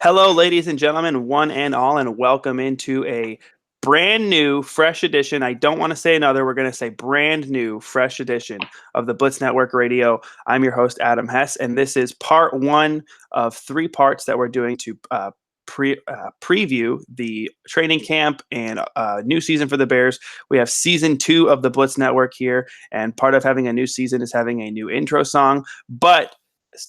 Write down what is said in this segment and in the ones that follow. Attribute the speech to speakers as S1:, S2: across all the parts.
S1: Hello, ladies and gentlemen, one and all, and welcome into a brand new, fresh edition. I don't want to say another. We're going to say brand new, fresh edition of the Blitz Network Radio. I'm your host, Adam Hess, and this is part one of three parts that we're doing to preview the training camp and new season for the Bears. We have season two of the Blitz Network here, and part of having a new season is having a new intro song. But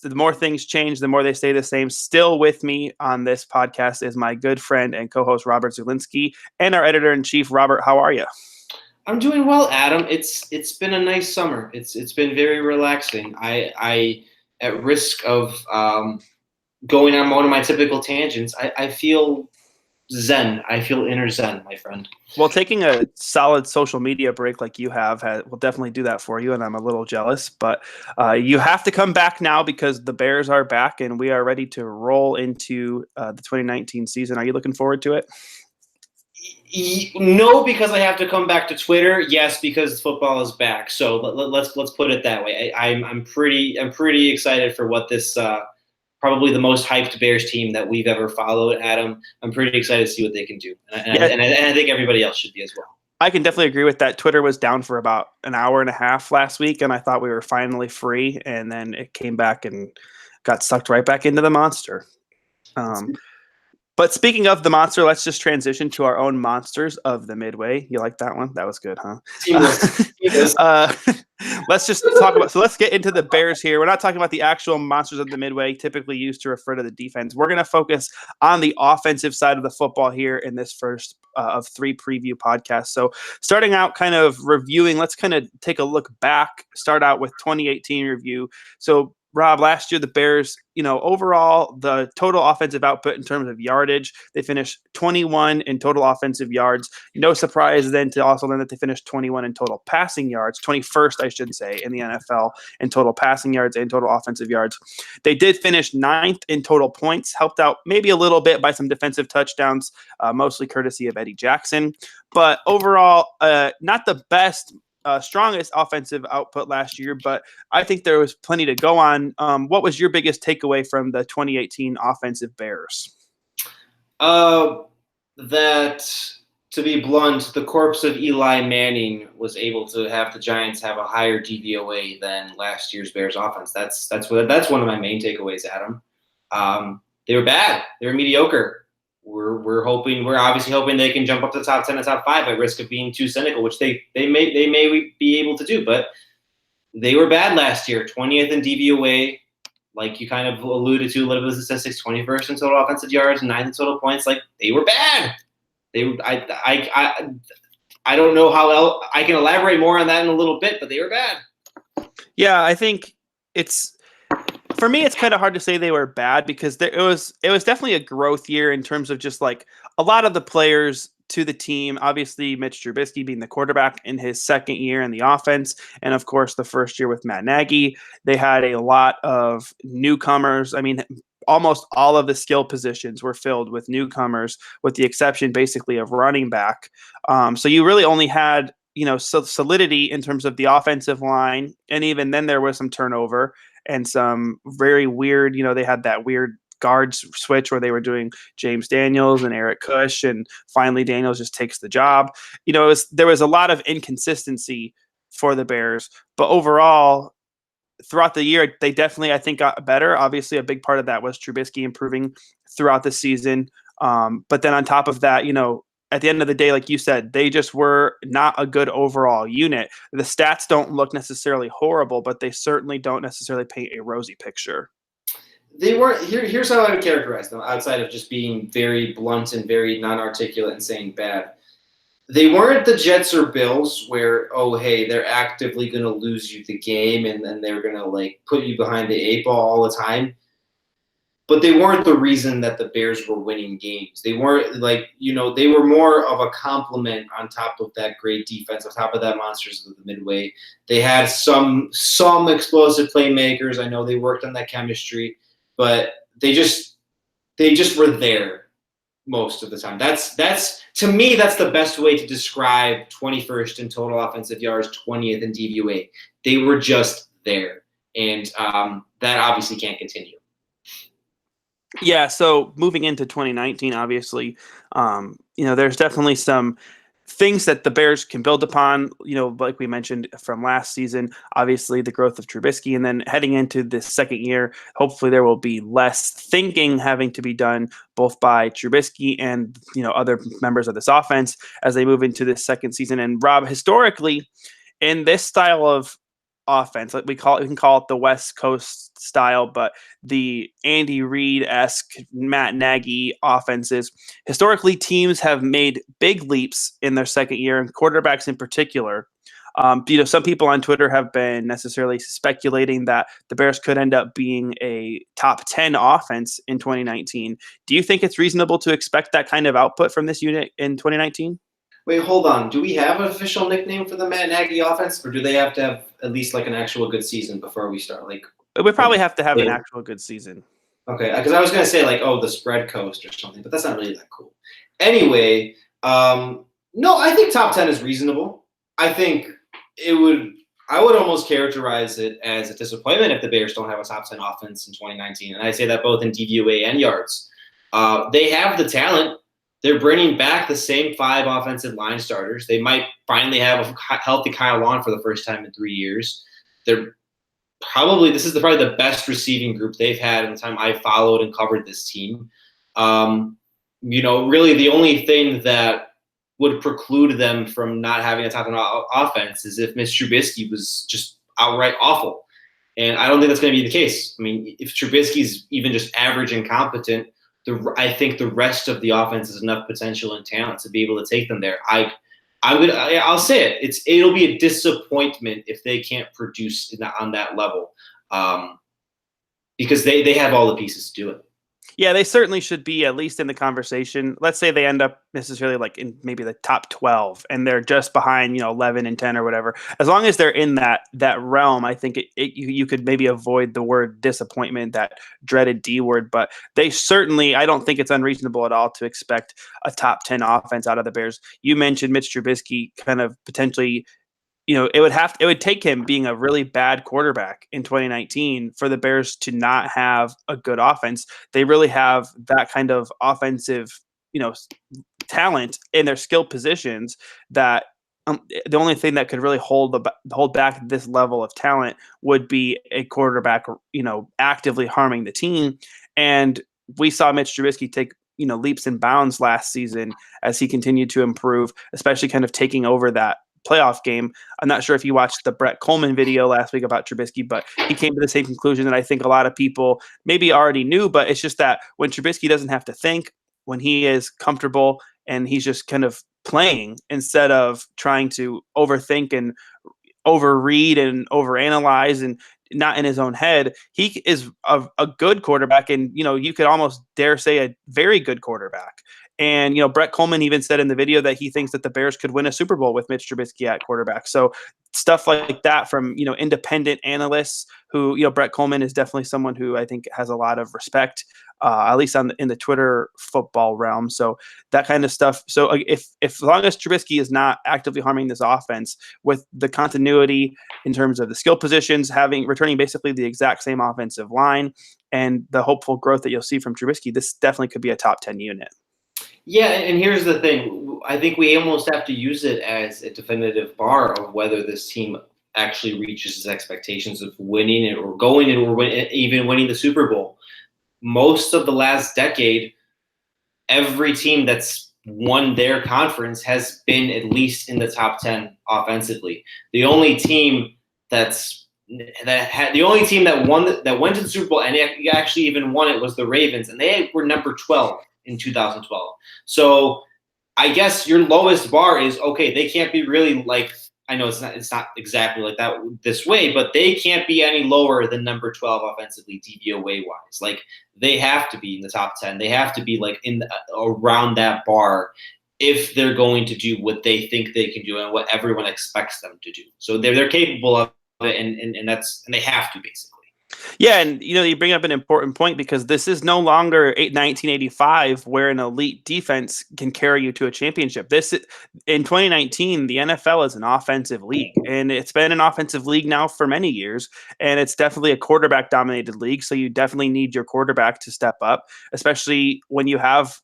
S1: the more things change, the more they stay the same. Still with me on this podcast is my good friend and co-host Robert Zulinski and our editor-in-chief, Robert. How are you?
S2: I'm doing well, Adam. It's been a nice summer. It's been very relaxing. I at risk of going on one of my typical tangents, I feel zen. I feel inner zen, my friend.
S1: Well, taking a solid social media break like you have will definitely do that for you, and I'm a little jealous. But you have to come back now because the Bears are back, and we are ready to roll into the 2019 season. Are you looking forward to it?
S2: No, because I have to come back to Twitter. Yes, because football is back. So let's put it that way. I'm pretty excited for what this probably the most hyped Bears team that we've ever followed, Adam. I'm pretty excited to see what they can do, and I think everybody else should be as well.
S1: I can definitely agree with that. Twitter was down for about an hour and a half last week, and I thought we were finally free, and then it came back and got sucked right back into the monster. But speaking of the monster, let's just transition to our own monsters of the Midway. You like that one? That was good, huh? Let's just talk about. So let's get into the Bears here. We're not talking about the actual monsters of the Midway, typically used to refer to the defense. We're going to focus on the offensive side of the football here in this first of three preview podcasts. So starting out, kind of reviewing. Let's kind of take a look back. Start out with 2018 review. So Rob, last year the Bears, overall, the total offensive output in terms of yardage, they finished 21 in total offensive yards. No surprise then to also learn that they finished 21 in total passing yards, 21st, I should say, in the NFL in total passing yards and total offensive yards. They did finish 9th in total points, helped out maybe a little bit by some defensive touchdowns, mostly courtesy of Eddie Jackson. But overall, not the best strongest offensive output last year, but I think there was plenty to go on. What was your biggest takeaway from the 2018 offensive Bears?
S2: That, to be blunt, the corpse of Eli Manning was able to have the Giants have a higher DVOA than last year's Bears offense. That's one of my main takeaways, Adam. They were bad. They were mediocre. We're obviously hoping they can jump up to the top 10 and top 5 at risk of being too cynical, which they may be able to do, but they were bad last year. 20th in DVOA, like you kind of alluded to a little bit of the statistics, 21st in total offensive yards, 9th in total points. Like, they were bad. I don't know how else I can elaborate more on that in a little bit, but they were bad.
S1: Yeah, I think for me, it's kind of hard to say they were bad because it was definitely a growth year in terms of just like a lot of the players to the team. Obviously, Mitch Trubisky being the quarterback in his second year in the offense, and of course the first year with Matt Nagy. They had a lot of newcomers. I mean, almost all of the skill positions were filled with newcomers, with the exception basically of running back. So you really only had solidity in terms of the offensive line, and even then there was some turnover and some very weird, they had that weird guards switch where they were doing James Daniels and Eric Kush, and finally Daniels just takes the job. There was a lot of inconsistency for the Bears, but overall, throughout the year, they definitely, I think, got better. Obviously, a big part of that was Trubisky improving throughout the season. But then on top of that, at the end of the day, like you said, they just were not a good overall unit. The stats don't look necessarily horrible, but they certainly don't necessarily paint a rosy picture.
S2: They weren't. Here's how I would characterize them, outside of just being very blunt and very non-articulate and saying bad. They weren't the Jets or Bills where, oh, hey, they're actively going to lose you the game and then they're going to put you behind the 8 ball all the time. But they weren't the reason that the Bears were winning games. They weren't they were more of a compliment on top of that great defense, on top of that monsters of the Midway. They had some explosive playmakers. I know they worked on that chemistry, but they just were there most of the time. That's to me, that's the best way to describe 21st in total offensive yards, 20th in DVOA. They were just there, and that obviously can't continue.
S1: Yeah, so moving into 2019, obviously, there's definitely some things that the Bears can build upon, like we mentioned from last season, obviously the growth of Trubisky, and then heading into this second year, hopefully there will be less thinking having to be done both by Trubisky and, other members of this offense as they move into this second season. And Rob, historically, in this style of offense, like we can call it the West Coast style, but the Andy Reid-esque Matt Nagy offenses, historically teams have made big leaps in their second year, and quarterbacks in particular. Some people on Twitter have been necessarily speculating that the Bears could end up being a top 10 offense in 2019. Do you think it's reasonable to expect that kind of output from this unit in 2019?
S2: Wait, hold on. Do we have an official nickname for the Matt Nagy offense, or do they have to have at least like an actual good season before we start?
S1: We probably have to have an actual good season.
S2: Okay, because I was gonna say like, oh, the spread coast or something, but that's not really that cool. Anyway, no, I think top 10 is reasonable. I think it would. I would almost characterize it as a disappointment if the Bears don't have a top 10 offense in 2019, and I say that both in DVOA and yards. They have the talent. They're bringing back the same 5 offensive line starters. They might finally have a healthy Kyle Long for the first time in 3 years. They're this is probably the best receiving group they've had in the time I followed and covered this team. Really the only thing that would preclude them from not having a top 10 offense is if Mitch Trubisky was just outright awful. And I don't think that's going to be the case. I mean, if Trubisky's even just average and competent, I think the rest of the offense has enough potential and talent to be able to take them there. I'll say it. It'll be a disappointment if they can't produce on that level, because they have all the pieces to do it.
S1: Yeah, they certainly should be at least in the conversation. Let's say they end up necessarily like in maybe the top 12 and they're just behind, 11 and 10 or whatever. As long as they're in that realm, I think you could maybe avoid the word disappointment, that dreaded D word. But I don't think it's unreasonable at all to expect a top 10 offense out of the Bears. You mentioned Mitch Trubisky kind of potentially it would take him being a really bad quarterback in 2019 for the Bears to not have a good offense. They really have that kind of offensive, talent in their skill positions that the only thing that could really hold back this level of talent would be a quarterback, actively harming the team. And we saw Mitch Trubisky take leaps and bounds last season as he continued to improve, especially kind of taking over that playoff game. I'm not sure if you watched the Brett Coleman video last week about Trubisky, but he came to the same conclusion that I think a lot of people maybe already knew, but it's just that when Trubisky doesn't have to think, when he is comfortable and he's just kind of playing instead of trying to overthink and overread and overanalyze and not in his own head, he is a good quarterback, and you could almost dare say a very good quarterback. And Brett Coleman even said in the video that he thinks that the Bears could win a Super Bowl with Mitch Trubisky at quarterback. So stuff like that from independent analysts who Brett Coleman is definitely someone who I think has a lot of respect, at least in the Twitter football realm. So that kind of stuff. So if as long as Trubisky is not actively harming this offense with the continuity in terms of the skill positions, returning basically the exact same offensive line and the hopeful growth that you'll see from Trubisky, this definitely could be a top 10 unit.
S2: Yeah, and here's the thing. I think we almost have to use it as a definitive bar of whether this team actually reaches its expectations of winning it or going it or even winning the Super Bowl. Most of the last decade, every team that's won their conference has been at least in the top 10 offensively. The only team that went to the Super Bowl and actually even won it was the Ravens, and they were number 12 in 2012. So I guess your lowest bar is, okay, they can't be really like, I know it's not exactly like that this way, but they can't be any lower than number 12 offensively DVOA wise. Like, they have to be in the top 10. They have to be like around that bar if they're going to do what they think they can do and what everyone expects them to do. So they're capable of it, and they have to, basically.
S1: Yeah, and you bring up an important point because this is no longer 1985 where an elite defense can carry you to a championship. This in 2019, the NFL is an offensive league, and it's been an offensive league now for many years, and it's definitely a quarterback dominated league, so you definitely need your quarterback to step up, especially when you have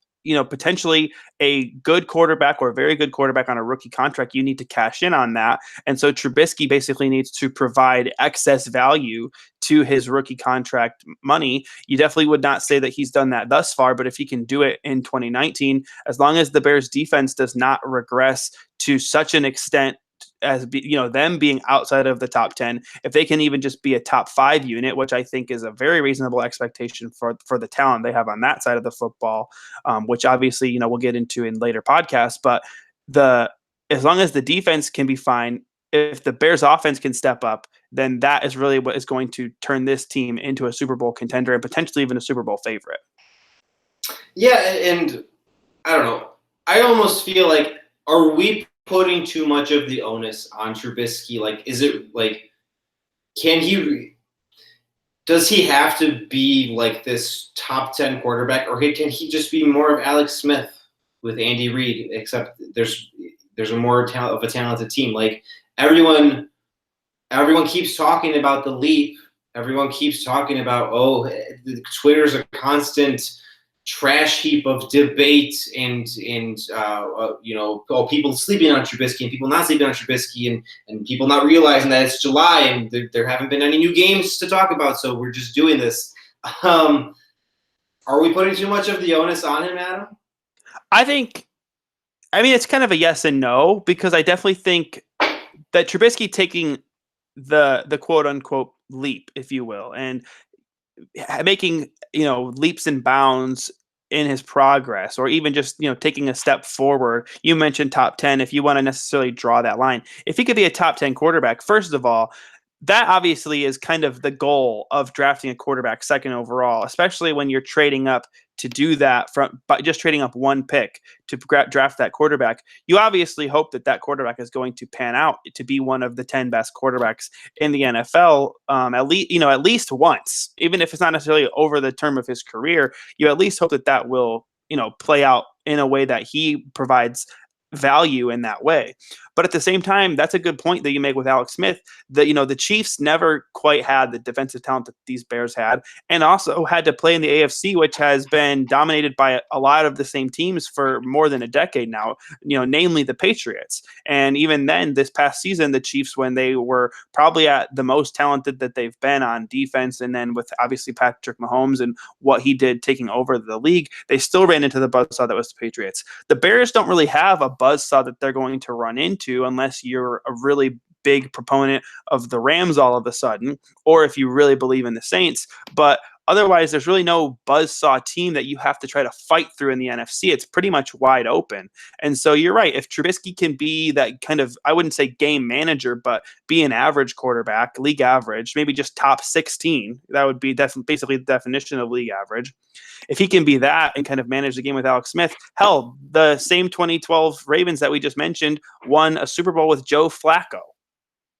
S1: potentially a good quarterback or a very good quarterback on a rookie contract. You need to cash in on that. And so Trubisky basically needs to provide excess value to his rookie contract money. You definitely would not say that he's done that thus far, but if he can do it in 2019, as long as the Bears defense does not regress to such an extent as them being outside of the top 10, if they can even just be a top 5 unit, which I think is a very reasonable expectation for the talent they have on that side of the football, which obviously we'll get into in later podcasts. But the as long as the defense can be fine, if the Bears offense can step up, then that is really what is going to turn this team into a Super Bowl contender and potentially even a Super Bowl favorite.
S2: Yeah, and I don't know. I almost feel like, are we putting too much of the onus on Trubisky? Like, is it like, does he have to be like this top 10 quarterback, or can he just be more of Alex Smith with Andy Reid, except there's a more of a talented team? Like, everyone keeps talking about the leap. Everyone keeps talking about, Twitter's a constant trash heap of debate and people sleeping on Trubisky and people not sleeping on Trubisky and people not realizing that it's July and there haven't been any new games to talk about, so we're just doing this. Are we putting too much of the onus on him, Adam?
S1: I mean, it's kind of a yes and no, because I definitely think that Trubisky taking the quote unquote leap, if you will, and making leaps and bounds in his progress, or even just taking a step forward. You mentioned top 10. If you want to necessarily draw that line, if he could be a top 10 quarterback, first of all, that obviously is kind of the goal of drafting a quarterback second overall, especially when you're trading up to do that by just trading up one pick to draft that quarterback. You obviously hope that quarterback is going to pan out to be one of the 10 best quarterbacks in the NFL, at least once, even if it's not necessarily over the term of his career. You at least hope that will play out in a way that he provides value in that way. But at the same time, that's a good point that you make with Alex Smith, that the Chiefs never quite had the defensive talent that these Bears had, and also had to play in the AFC, which has been dominated by a lot of the same teams for more than a decade now, namely the Patriots. And even then, this past season, the Chiefs, when they were probably at the most talented that they've been on defense, and then with obviously Patrick Mahomes and what he did taking over the league, they still ran into the buzzsaw that was the Patriots. The Bears don't really have a buzzsaw that they're going to run into unless you're a really big proponent of the Rams all of a sudden, or if you really believe in the Saints. But otherwise, there's really no buzzsaw team that you have to try to fight through in the NFC. It's pretty much wide open. And so you're right. If Trubisky can be that kind of, I wouldn't say game manager, but be an average quarterback, league average, maybe just top 16, that would be basically the definition of league average. If he can be that and kind of manage the game with Alex Smith, hell, the same 2012 Ravens that we just mentioned won a Super Bowl with Joe Flacco.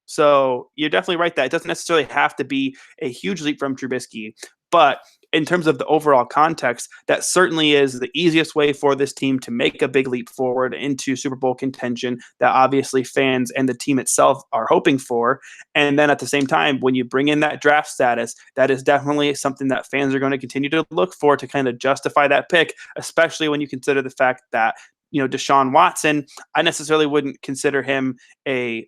S1: So you're definitely right that it doesn't necessarily have to be a huge leap from Trubisky, but in terms of the overall context, that certainly is the easiest way for this team to make a big leap forward into Super Bowl contention that obviously fans and the team itself are hoping for. And then at the same time, when you bring in that draft status, that is definitely something that fans are going to continue to look for to kind of justify that pick, especially when you consider the fact that, Deshaun Watson, I necessarily wouldn't consider him a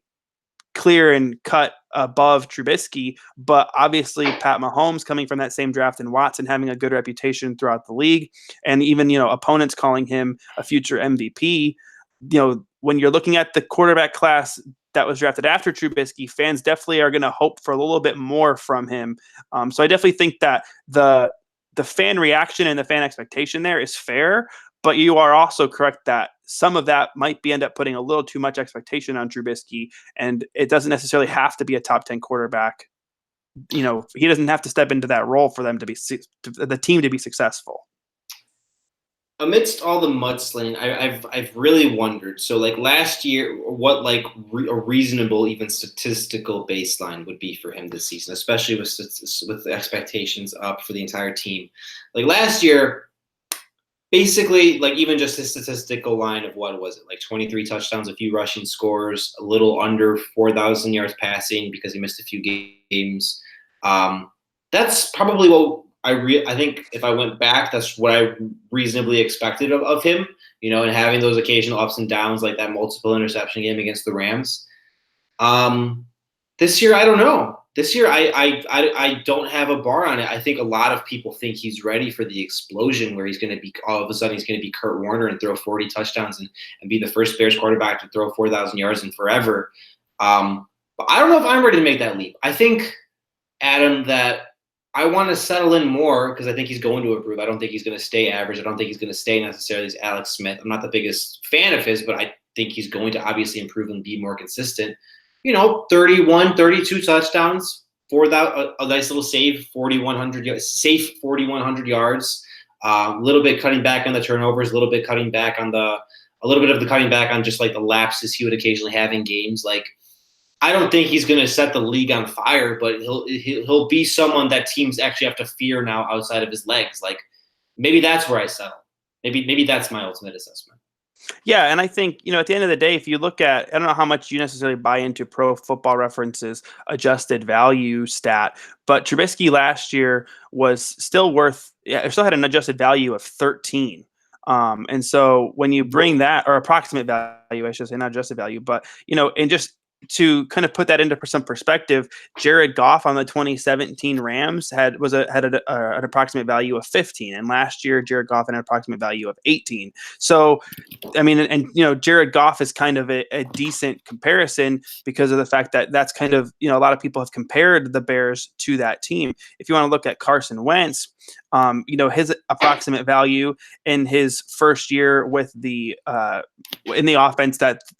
S1: clear and cut above Trubisky, but obviously Pat Mahomes coming from that same draft and Watson having a good reputation throughout the league, and even opponents calling him a future MVP. When you're looking at the quarterback class that was drafted after Trubisky, fans definitely are going to hope for a little bit more from him. So I definitely think that the fan reaction and the fan expectation there is fair, but you are also correct that some of that might end up putting a little too much expectation on Trubisky, and it doesn't necessarily have to be a top 10 quarterback. He doesn't have to step into that role for them to be the team to be successful.
S2: amidst all the mudslinging, I've really wondered. So like last year, what like a reasonable even statistical baseline would be for him this season, especially with the expectations up for the entire team. Like last year, basically like even just his statistical line of what was it, like 23 touchdowns, a few rushing scores, a little under 4,000 yards passing because he missed a few games. That's probably what I think if I went back, that's what I reasonably expected of him, and having those occasional ups and downs like that multiple interception game against the Rams. This year, I don't know. This year, I don't have a bar on it. I think a lot of people think he's ready for the explosion where he's going to be all of a sudden he's going to be Kurt Warner and throw 40 touchdowns and be the first Bears quarterback to throw 4,000 yards in forever. But I don't know if I'm ready to make that leap. I think, Adam, that I want to settle in more because I think he's going to improve. I don't think he's going to stay average. I don't think he's going to stay necessarily as Alex Smith. I'm not the biggest fan of his, but I think he's going to obviously improve and be more consistent. 31, 32 touchdowns for that, a nice little save, 4,100 yards. A little bit cutting back on the turnovers, a little bit of the cutting back on just like the lapses he would occasionally have in games. Like, I don't think he's going to set the league on fire, but he'll be someone that teams actually have to fear now outside of his legs. Like, maybe that's where I settle. Maybe that's my ultimate assessment.
S1: Yeah, and I think, at the end of the day, if you look at, I don't know how much you necessarily buy into Pro Football Reference's adjusted value stat, but Trubisky last year was still still had an adjusted value of 13. And so when you bring that, or approximate value, I should say, not adjusted value, but, and just to kind of put that into some perspective, Jared Goff on the 2017 Rams had an approximate value of 15, and last year Jared Goff had an approximate value of 18. So, I mean, and Jared Goff is kind of a decent comparison because of the fact that that's kind of a lot of people have compared the Bears to that team. If you want to look at Carson Wentz, his approximate value in his first year with the in the offense that's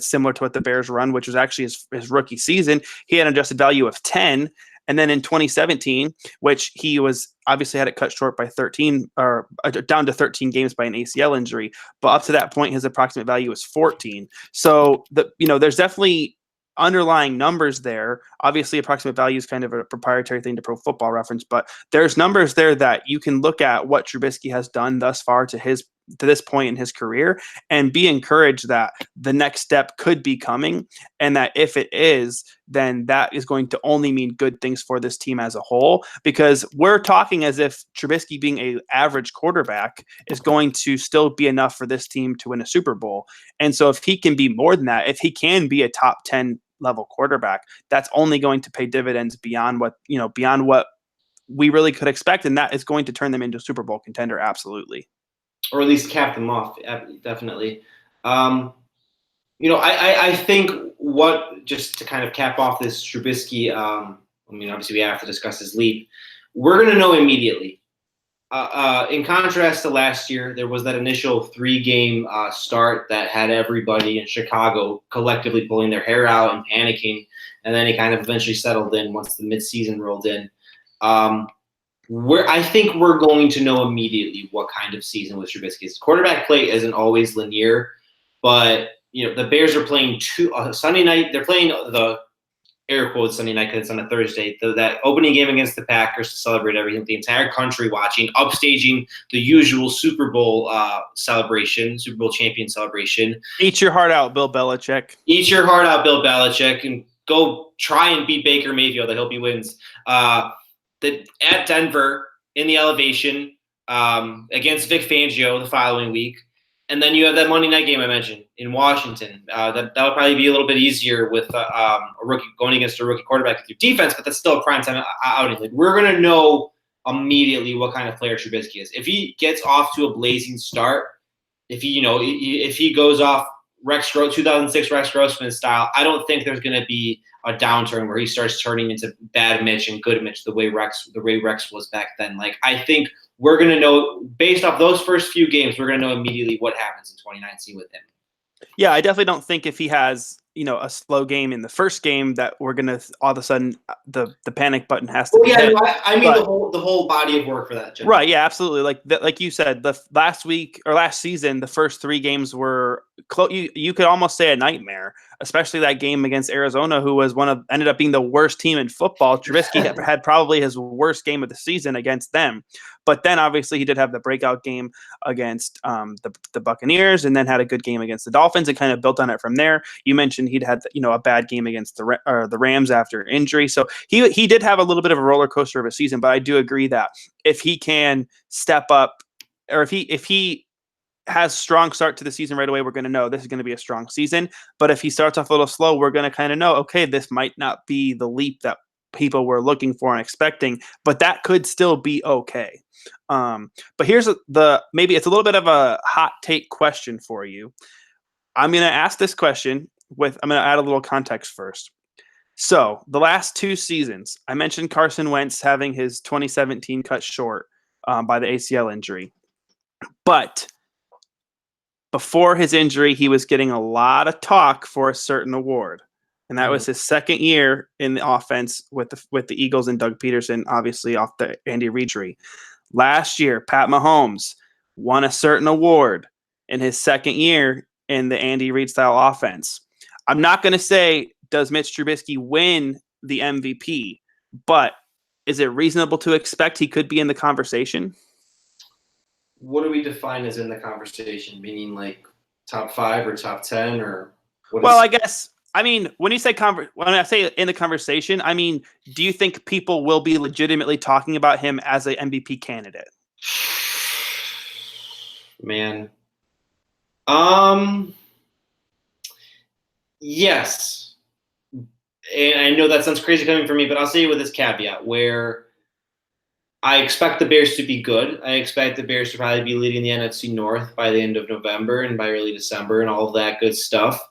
S1: similar to what the Bears run, which was actually his rookie season, he had an adjusted value of 10. And then in 2017, which he was obviously had it cut short by 13 or down to 13 games by an ACL injury, but up to that point, his approximate value was 14. So there's definitely underlying numbers there. Obviously, approximate value is kind of a proprietary thing to Pro Football Reference, but there's numbers there that you can look at what Trubisky has done thus far to this point in his career and be encouraged that the next step could be coming, and that if it is, then that is going to only mean good things for this team as a whole, because we're talking as if Trubisky being an average quarterback is going to still be enough for this team to win a Super Bowl. And so if he can be more than that, if he can be a top 10 level quarterback, that's only going to pay dividends beyond what we really could expect, and that is going to turn them into a Super Bowl contender, absolutely.
S2: Or at least cap them off, definitely. I think just to kind of cap off this Trubisky, obviously we have to discuss his leap. We're going to know immediately. In contrast to last year, there was that initial 3-game start that had everybody in Chicago collectively pulling their hair out and panicking, and then he kind of eventually settled in once the midseason rolled in. I think we're going to know immediately what kind of season with Trubisky is. Quarterback play isn't always linear, but the Bears are playing Sunday night. They're playing the air quotes Sunday night because it's on a Thursday. That opening game against the Packers to celebrate everything. The entire country watching, upstaging the usual Super Bowl celebration, Super Bowl champion celebration.
S1: Eat your heart out, Bill Belichick.
S2: Eat your heart out, Bill Belichick, and go try and beat Baker Mayfield. I hope he wins. At Denver in the elevation against Vic Fangio the following week. And then you have that Monday night game I mentioned in Washington. That would probably be a little bit easier with a rookie going against a rookie quarterback with your defense, but that's still a primetime outing. Like, we're going to know immediately what kind of player Trubisky is. If he gets off to a blazing start, if he goes off 2006 Rex Grossman style, I don't think there's going to be a downturn where he starts turning into bad Mitch and good Mitch the way Rex was back then. Like, I think we're going to know based off those first few games, we're going to know immediately what happens in 2019 with him.
S1: Yeah, I definitely don't think if he has a slow game in the first game that we're gonna all of a sudden the panic button has to
S2: Well,
S1: be
S2: yeah,
S1: hit.
S2: no, I mean
S1: But
S2: the whole body of work for that. Generally.
S1: right, yeah, absolutely. Like you said, the last week or last season, the first 3 games were you could almost say a nightmare, especially that game against Arizona, who was ended up being the worst team in football. Trubisky had probably his worst game of the season against them, but then obviously he did have the breakout game against the Buccaneers, and then had a good game against the Dolphins, and kind of built on it from there. You mentioned he'd had a bad game against the Rams after injury, so he did have a little bit of a roller coaster of a season. But I do agree that if he can step up, or if he has strong start to the season right away, we're going to know this is going to be a strong season. But if he starts off a little slow, we're going to kind of know, okay, this might not be the leap that people were looking for and expecting, but that could still be okay. But here's maybe it's a little bit of a hot take question for you. I'm going to ask this question I'm going to add a little context first. So the last 2 seasons, I mentioned Carson Wentz having his 2017 cut short by the ACL injury. But before his injury, he was getting a lot of talk for a certain award. And that was his second year in the offense with the Eagles and Doug Peterson, obviously off the Andy Reid tree. Last year, Pat Mahomes won a certain award in his second year in the Andy Reid style offense. I'm not going to say, does Mitch Trubisky win the MVP, but is it reasonable to expect he could be in the conversation?
S2: What do we define as in the conversation? Meaning like top 5 or top 10 or what?
S1: Well, I guess when you say when I say in the conversation, I mean, do you think people will be legitimately talking about him as an MVP candidate?
S2: Man. Yes. And I know that sounds crazy coming from me, but I'll say it with this caveat where I expect the Bears to be good. I expect the Bears to probably be leading the NFC North by the end of November and by early December and all of that good stuff.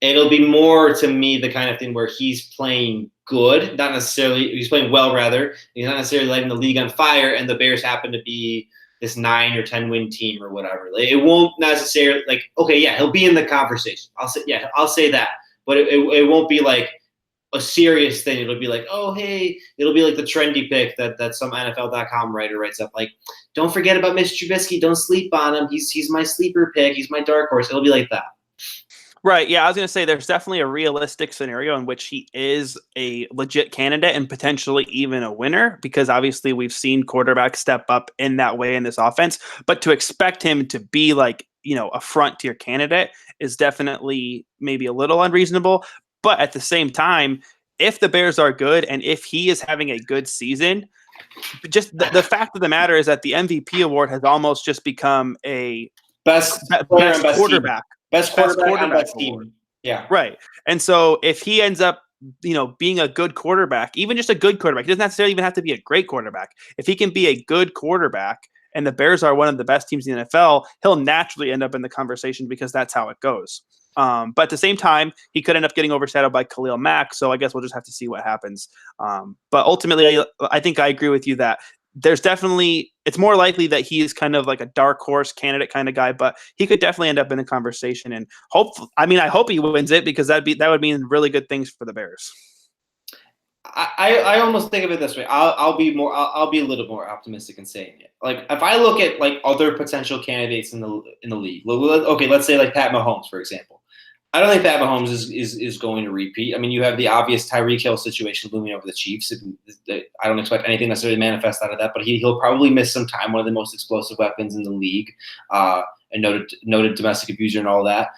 S2: It'll be more to me the kind of thing where he's playing good, not necessarily he's playing well. Rather, he's not necessarily lighting the league on fire, and the Bears happen to be this 9 or 10 win team or whatever. Like, it won't necessarily okay, yeah, he'll be in the conversation. I'll say that, but it won't be like a serious thing. It'll be like, oh, hey, it'll be like the trendy pick that some NFL.com writer writes up. Like, don't forget about Mitch Trubisky. Don't sleep on him. He's my sleeper pick. He's my dark horse. It'll be like that.
S1: Right. Yeah, I was going to say there's definitely a realistic scenario in which he is a legit candidate and potentially even a winner, because obviously we've seen quarterbacks step up in that way in this offense. But to expect him to be a front tier candidate is definitely maybe a little unreasonable. But at the same time, if the Bears are good and if he is having a good season, just the fact of the matter is that the MVP award has almost just become a
S2: best
S1: quarterback.
S2: Team. Best quarterback on best team. Yeah.
S1: Right. And so if he ends up, being a good quarterback, even just a good quarterback, he doesn't necessarily even have to be a great quarterback. If he can be a good quarterback and the Bears are one of the best teams in the NFL, he'll naturally end up in the conversation because that's how it goes. But at the same time, he could end up getting overshadowed by Khalil Mack. So I guess we'll just have to see what happens. But ultimately, I think I agree with you that it's more likely that he is kind of like a dark horse candidate kind of guy, but he could definitely end up in a conversation. And I hope he wins it, because that would mean really good things for the Bears.
S2: I almost think of it this way. I'll be a little more optimistic in saying it. Like, if I look at other potential candidates in the league, okay, let's say Pat Mahomes, for example. I don't think Pat Mahomes is going to repeat. I mean, you have the obvious Tyreek Hill situation looming over the Chiefs. I don't expect anything necessarily manifest out of that, but he'll probably miss some time. One of the most explosive weapons in the league, and noted domestic abuser and all that.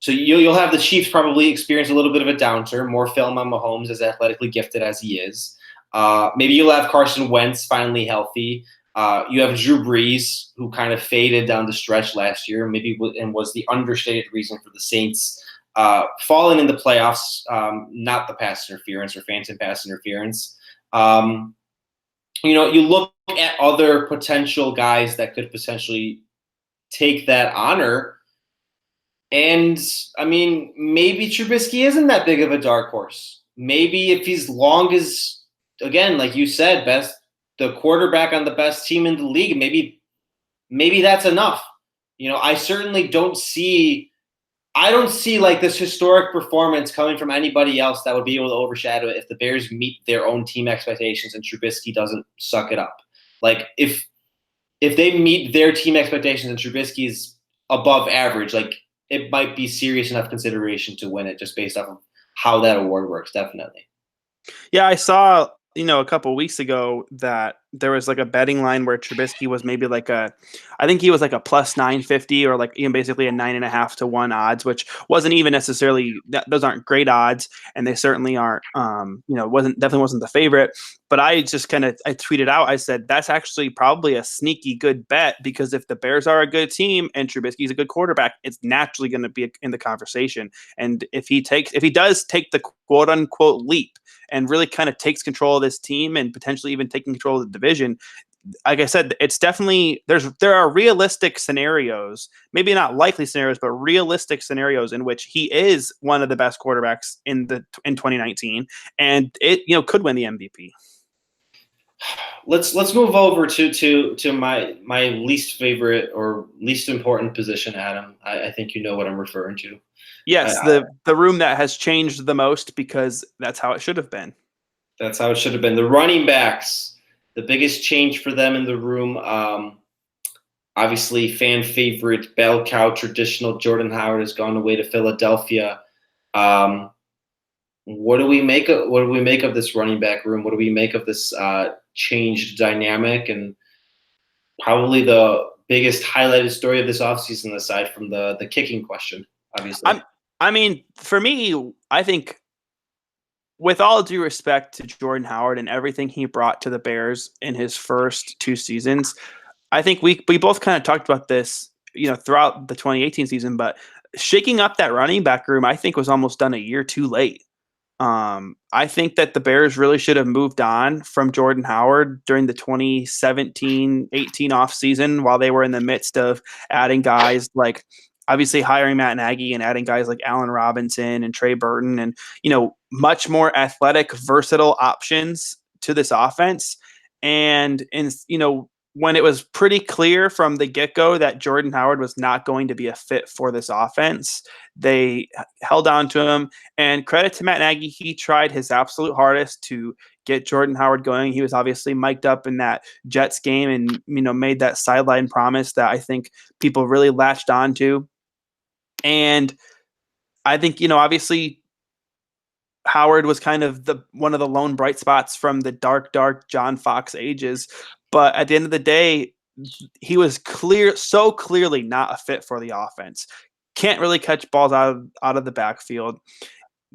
S2: So you'll have the Chiefs probably experience a little bit of a downturn, more film on Mahomes, as athletically gifted as he is. Maybe you'll have Carson Wentz finally healthy. You have Drew Brees, who kind of faded down the stretch last year, and was the understated reason for the Saints falling in the playoffs, not the pass interference or phantom pass interference. You look at other potential guys that could potentially take that honor. And, I mean, maybe Trubisky isn't that big of a dark horse. Maybe if he's long as, again, like you said, the quarterback on the best team in the league, maybe that's enough. I certainly don't see I don't see like this historic performance coming from anybody else that would be able to overshadow it if the Bears meet their own team expectations and Trubisky doesn't suck it up. Like if they meet their team expectations and Trubisky's above average, like it might be serious enough consideration to win it just based off of how that award works. Definitely.
S1: Yeah, I saw, a couple weeks ago that there was like a betting line where Trubisky was maybe like I think he was like a plus 950 or like even basically a 9.5 to 1 odds, which wasn't even necessarily those aren't great odds, and they certainly aren't, definitely wasn't the favorite. But I just I tweeted out, I said that's actually probably a sneaky good bet because if the Bears are a good team and Trubisky's a good quarterback, it's naturally going to be in the conversation. And if he does take the quote unquote leap and really kind of takes control of this team and potentially even taking control of the division, like I said, it's definitely there are realistic scenarios, maybe not likely scenarios, but realistic scenarios in which he is one of the best quarterbacks in 2019, and it could win the MVP.
S2: Let's move over to my least favorite or least important position, Adam. I think you know what I'm referring to.
S1: Yes, the room that has changed the most because that's how it should have been.
S2: That's how it should have been. The running backs, the biggest change for them in the room. Obviously, fan favorite, bell cow traditional Jordan Howard has gone away to Philadelphia. What do we make of this running back room? What do we make of this changed dynamic? And probably the biggest highlighted story of this offseason, aside from the kicking question, obviously.
S1: I mean, for me, I think, with all due respect to Jordan Howard and everything he brought to the Bears in his first 2 seasons, I think we both kind of talked about this, throughout the 2018 season, but shaking up that running back room, I think, was almost done a year too late. I think that the Bears really should have moved on from Jordan Howard during the 2017-18 offseason while they were in the midst of adding guys like, obviously hiring Matt Nagy and adding guys like Allen Robinson and Trey Burton and, much more athletic, versatile options to this offense. And when it was pretty clear from the get-go that Jordan Howard was not going to be a fit for this offense, they held on to him. And credit to Matt Nagy, he tried his absolute hardest to get Jordan Howard going. He was obviously mic'd up in that Jets game and, made that sideline promise that I think people really latched on to. And I think, obviously Howard was kind of one of the lone bright spots from the dark John Fox ages. But at the end of the day, he was so clearly not a fit for the offense. Can't really catch balls out of the backfield.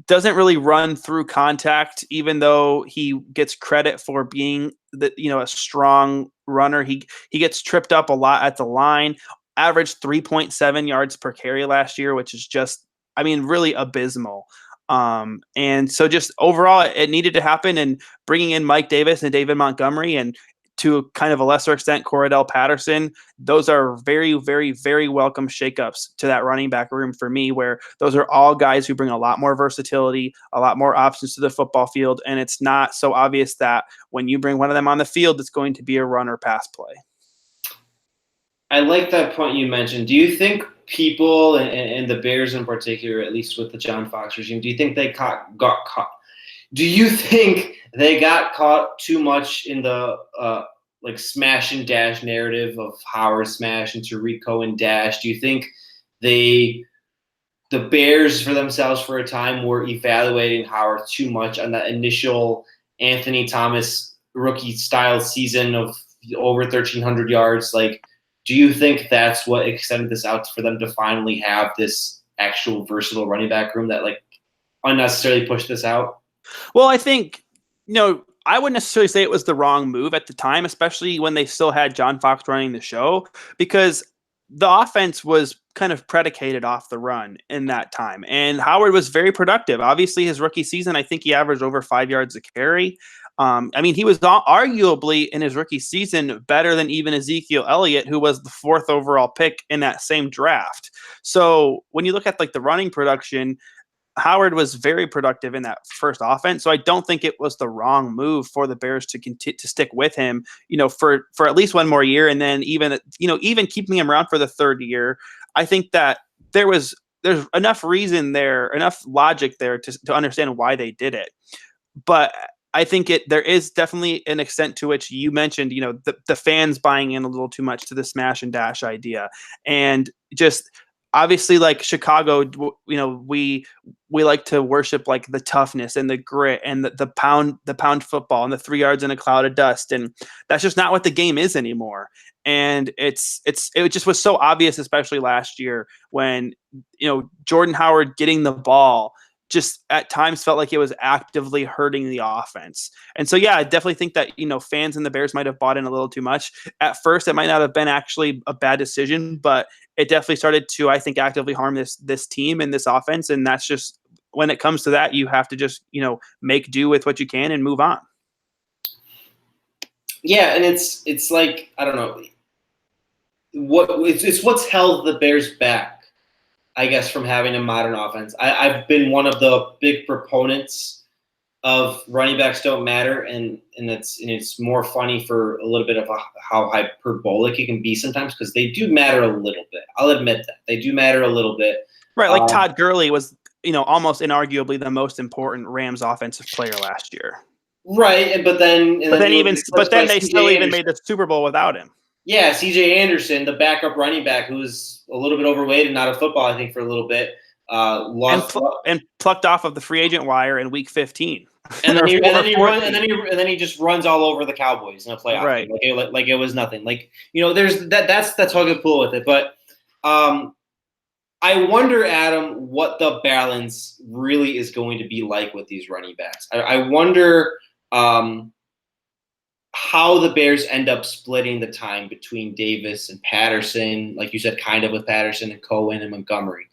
S1: Doesn't really run through contact, even though he gets credit for being a strong runner. He gets tripped up a lot at the line. Averaged 3.7 yards per carry last year, which is just, really abysmal. And so just overall, it needed to happen. And bringing in Mike Davis and David Montgomery and, to kind of a lesser extent, Cordarrelle Patterson, those are very, very, very welcome shakeups to that running back room for me, where those are all guys who bring a lot more versatility, a lot more options to the football field. And it's not so obvious that when you bring one of them on the field, it's going to be a run or pass play.
S2: I like that point you mentioned. Do you think people, and the Bears in particular, at least with the John Fox regime, do you think they got caught? Do you think they got caught too much in the smash and dash narrative of Howard smash and Tariq Cohen dash? Do you think the Bears for themselves for a time were evaluating Howard too much on that initial Anthony Thomas rookie style season of over 1,300 yards? Do you think that's what extended this out for them to finally have this actual versatile running back room that unnecessarily pushed this out?
S1: Well, I think, I wouldn't necessarily say it was the wrong move at the time, especially when they still had John Fox running the show, because the offense was kind of predicated off the run in that time. And Howard was very productive. Obviously, his rookie season, I think he averaged over 5 yards a carry. He was arguably in his rookie season better than even Ezekiel Elliott, who was the 4th overall pick in that same draft. So when you look at the running production, Howard was very productive in that first offense. So I don't think it was the wrong move for the Bears to continue to stick with him, for at least one more year. And then even keeping him around for the 3rd year, I think that there was there's enough reason there, enough logic there to understand why they did it. But I think there is definitely an extent to which you mentioned, the fans buying in a little too much to the smash and dash idea, and just obviously like Chicago, we like to worship like the toughness and the grit and the pound football and the 3 yards in a cloud of dust, and that's just not what the game is anymore. And it just was so obvious, especially last year when Jordan Howard getting the ball just at times felt like it was actively hurting the offense. And so, yeah, I definitely think that, fans and the Bears might have bought in a little too much. At first, it might not have been actually a bad decision, but it definitely started to, I think, actively harm this team and this offense. And that's just, when it comes to that, you have to just, make do with what you can and move on.
S2: Yeah, and it's like, I don't know, it's what's held the Bears back, I guess, from having a modern offense. I've been one of the big proponents of running backs don't matter, and it's more funny for a little bit of how hyperbolic it can be sometimes, because they do matter a little bit. I'll admit that they do matter a little bit.
S1: Right, like Todd Gurley was, almost inarguably the most important Rams offensive player last year.
S2: Right, but then
S1: they still even made the Super Bowl without him.
S2: Yeah, C.J. Anderson, the backup running back, who was a little bit overweight and not a football, I think, for a little bit,
S1: and plucked off of the free agent wire in Week 15.
S2: And then he just runs all over the Cowboys in a playoff,
S1: right?
S2: Like it was nothing. Like, there's that's how I could pull with it. But I wonder, Adam, what the balance really is going to be like with these running backs. I wonder how the Bears end up splitting the time between Davis and Patterson, like you said, kind of with Patterson and Cohen and Montgomery.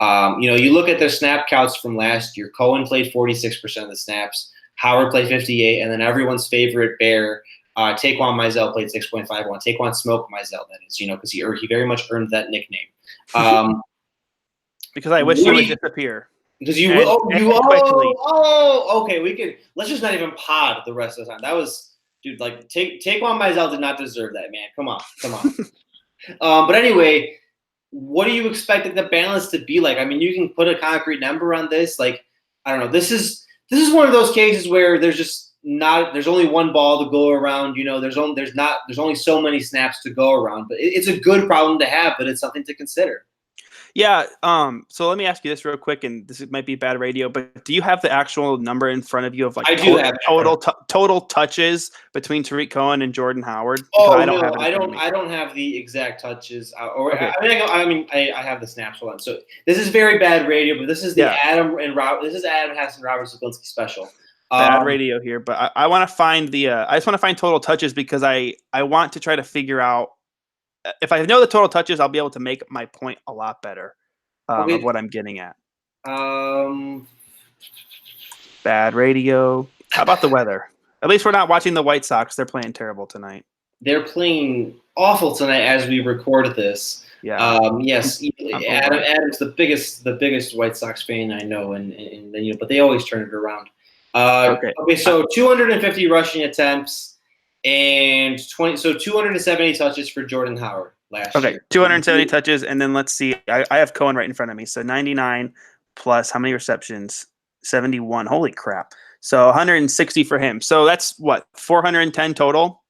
S2: You look at their snap counts from last year. Cohen played 46% of the snaps. Howard played 58%, and then everyone's favorite Bear, Taquan Mizell, played 6.51. Taquan Smoke Mizell, that is, because he very much earned that nickname.
S1: Because I wish he would disappear.
S2: Because okay, let's just not even pod the rest of the time. That was. Dude, like Taquan Mizell did not deserve that, man. Come on. But anyway, what do you expect the balance to be like? I mean, you can put a concrete number on this. Like, I don't know. This is one of those cases where there's only one ball to go around. There's only so many snaps to go around. But it's a good problem to have, but it's something to consider.
S1: Yeah. So let me ask you this real quick, and this might be bad radio, but do you have the actual number in front of you of like total touches between Tariq Cohen and Jordan Howard?
S2: I don't have the exact touches. Okay. I have the snaps. Hold on. So this is very bad radio, but this is Adam Hassan Roberts Zaglinski special.
S1: Bad radio here, but I want to find I just want to find total touches, because I want to try to figure out. If I know the total touches, I'll be able to make my point a lot better of what I'm getting at. Bad radio. How about the weather? At least we're not watching the White Sox. They're playing terrible tonight.
S2: They're playing awful tonight as we record this.
S1: Yeah.
S2: Yes. Adam's the biggest White Sox fan I know, and but they always turn it around. Okay. So 250 rushing attempts. And 270 touches for Jordan Howard last year.
S1: Okay, 270 touches, and then let's see. I have Cohen right in front of me. So 99 plus how many receptions? 71. Holy crap! So 160 for him. So that's what, 410 total.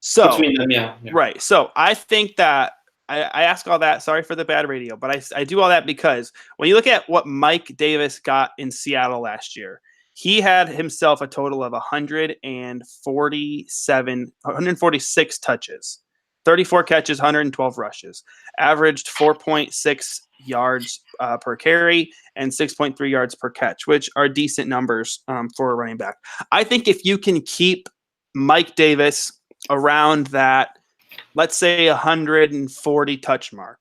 S1: So
S2: between them, yeah.
S1: Right. So I think that I ask all that. Sorry for the bad radio, but I do all that because when you look at what Mike Davis got in Seattle last year. He had himself a total of 146 touches, 34 catches, 112 rushes, averaged 4.6 yards per carry and 6.3 yards per catch, which are decent numbers for a running back. I think if you can keep Mike Davis around that, let's say 140 touch mark,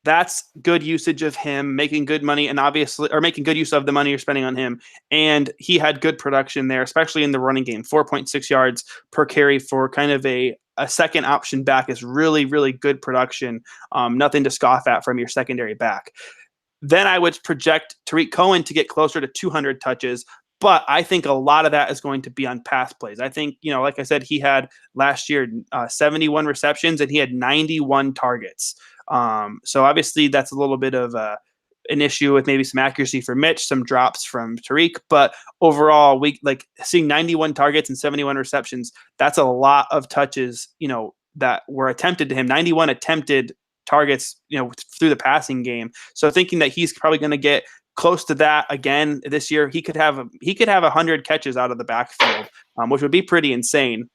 S1: that's good usage of him, making good money, and obviously, or making good use of the money you're spending on him. And he had good production there, especially in the running game. 4.6 yards per carry for kind of a second option back is really, really good production. Nothing to scoff at from your secondary back. Then I would project Tariq Cohen to get closer to 200 touches, but I think a lot of that is going to be on pass plays. I think, like I said, he had last year 71 receptions and he had 91 targets. So obviously that's a little bit of an issue with maybe some accuracy for Mitch, some drops from Tariq, but overall, we like seeing 91 targets and 71 receptions. That's a lot of touches, that were attempted to him. 91 attempted targets, through the passing game. So thinking that he's probably going to get close to that again this year, he could have 100 catches out of the backfield, which would be pretty insane.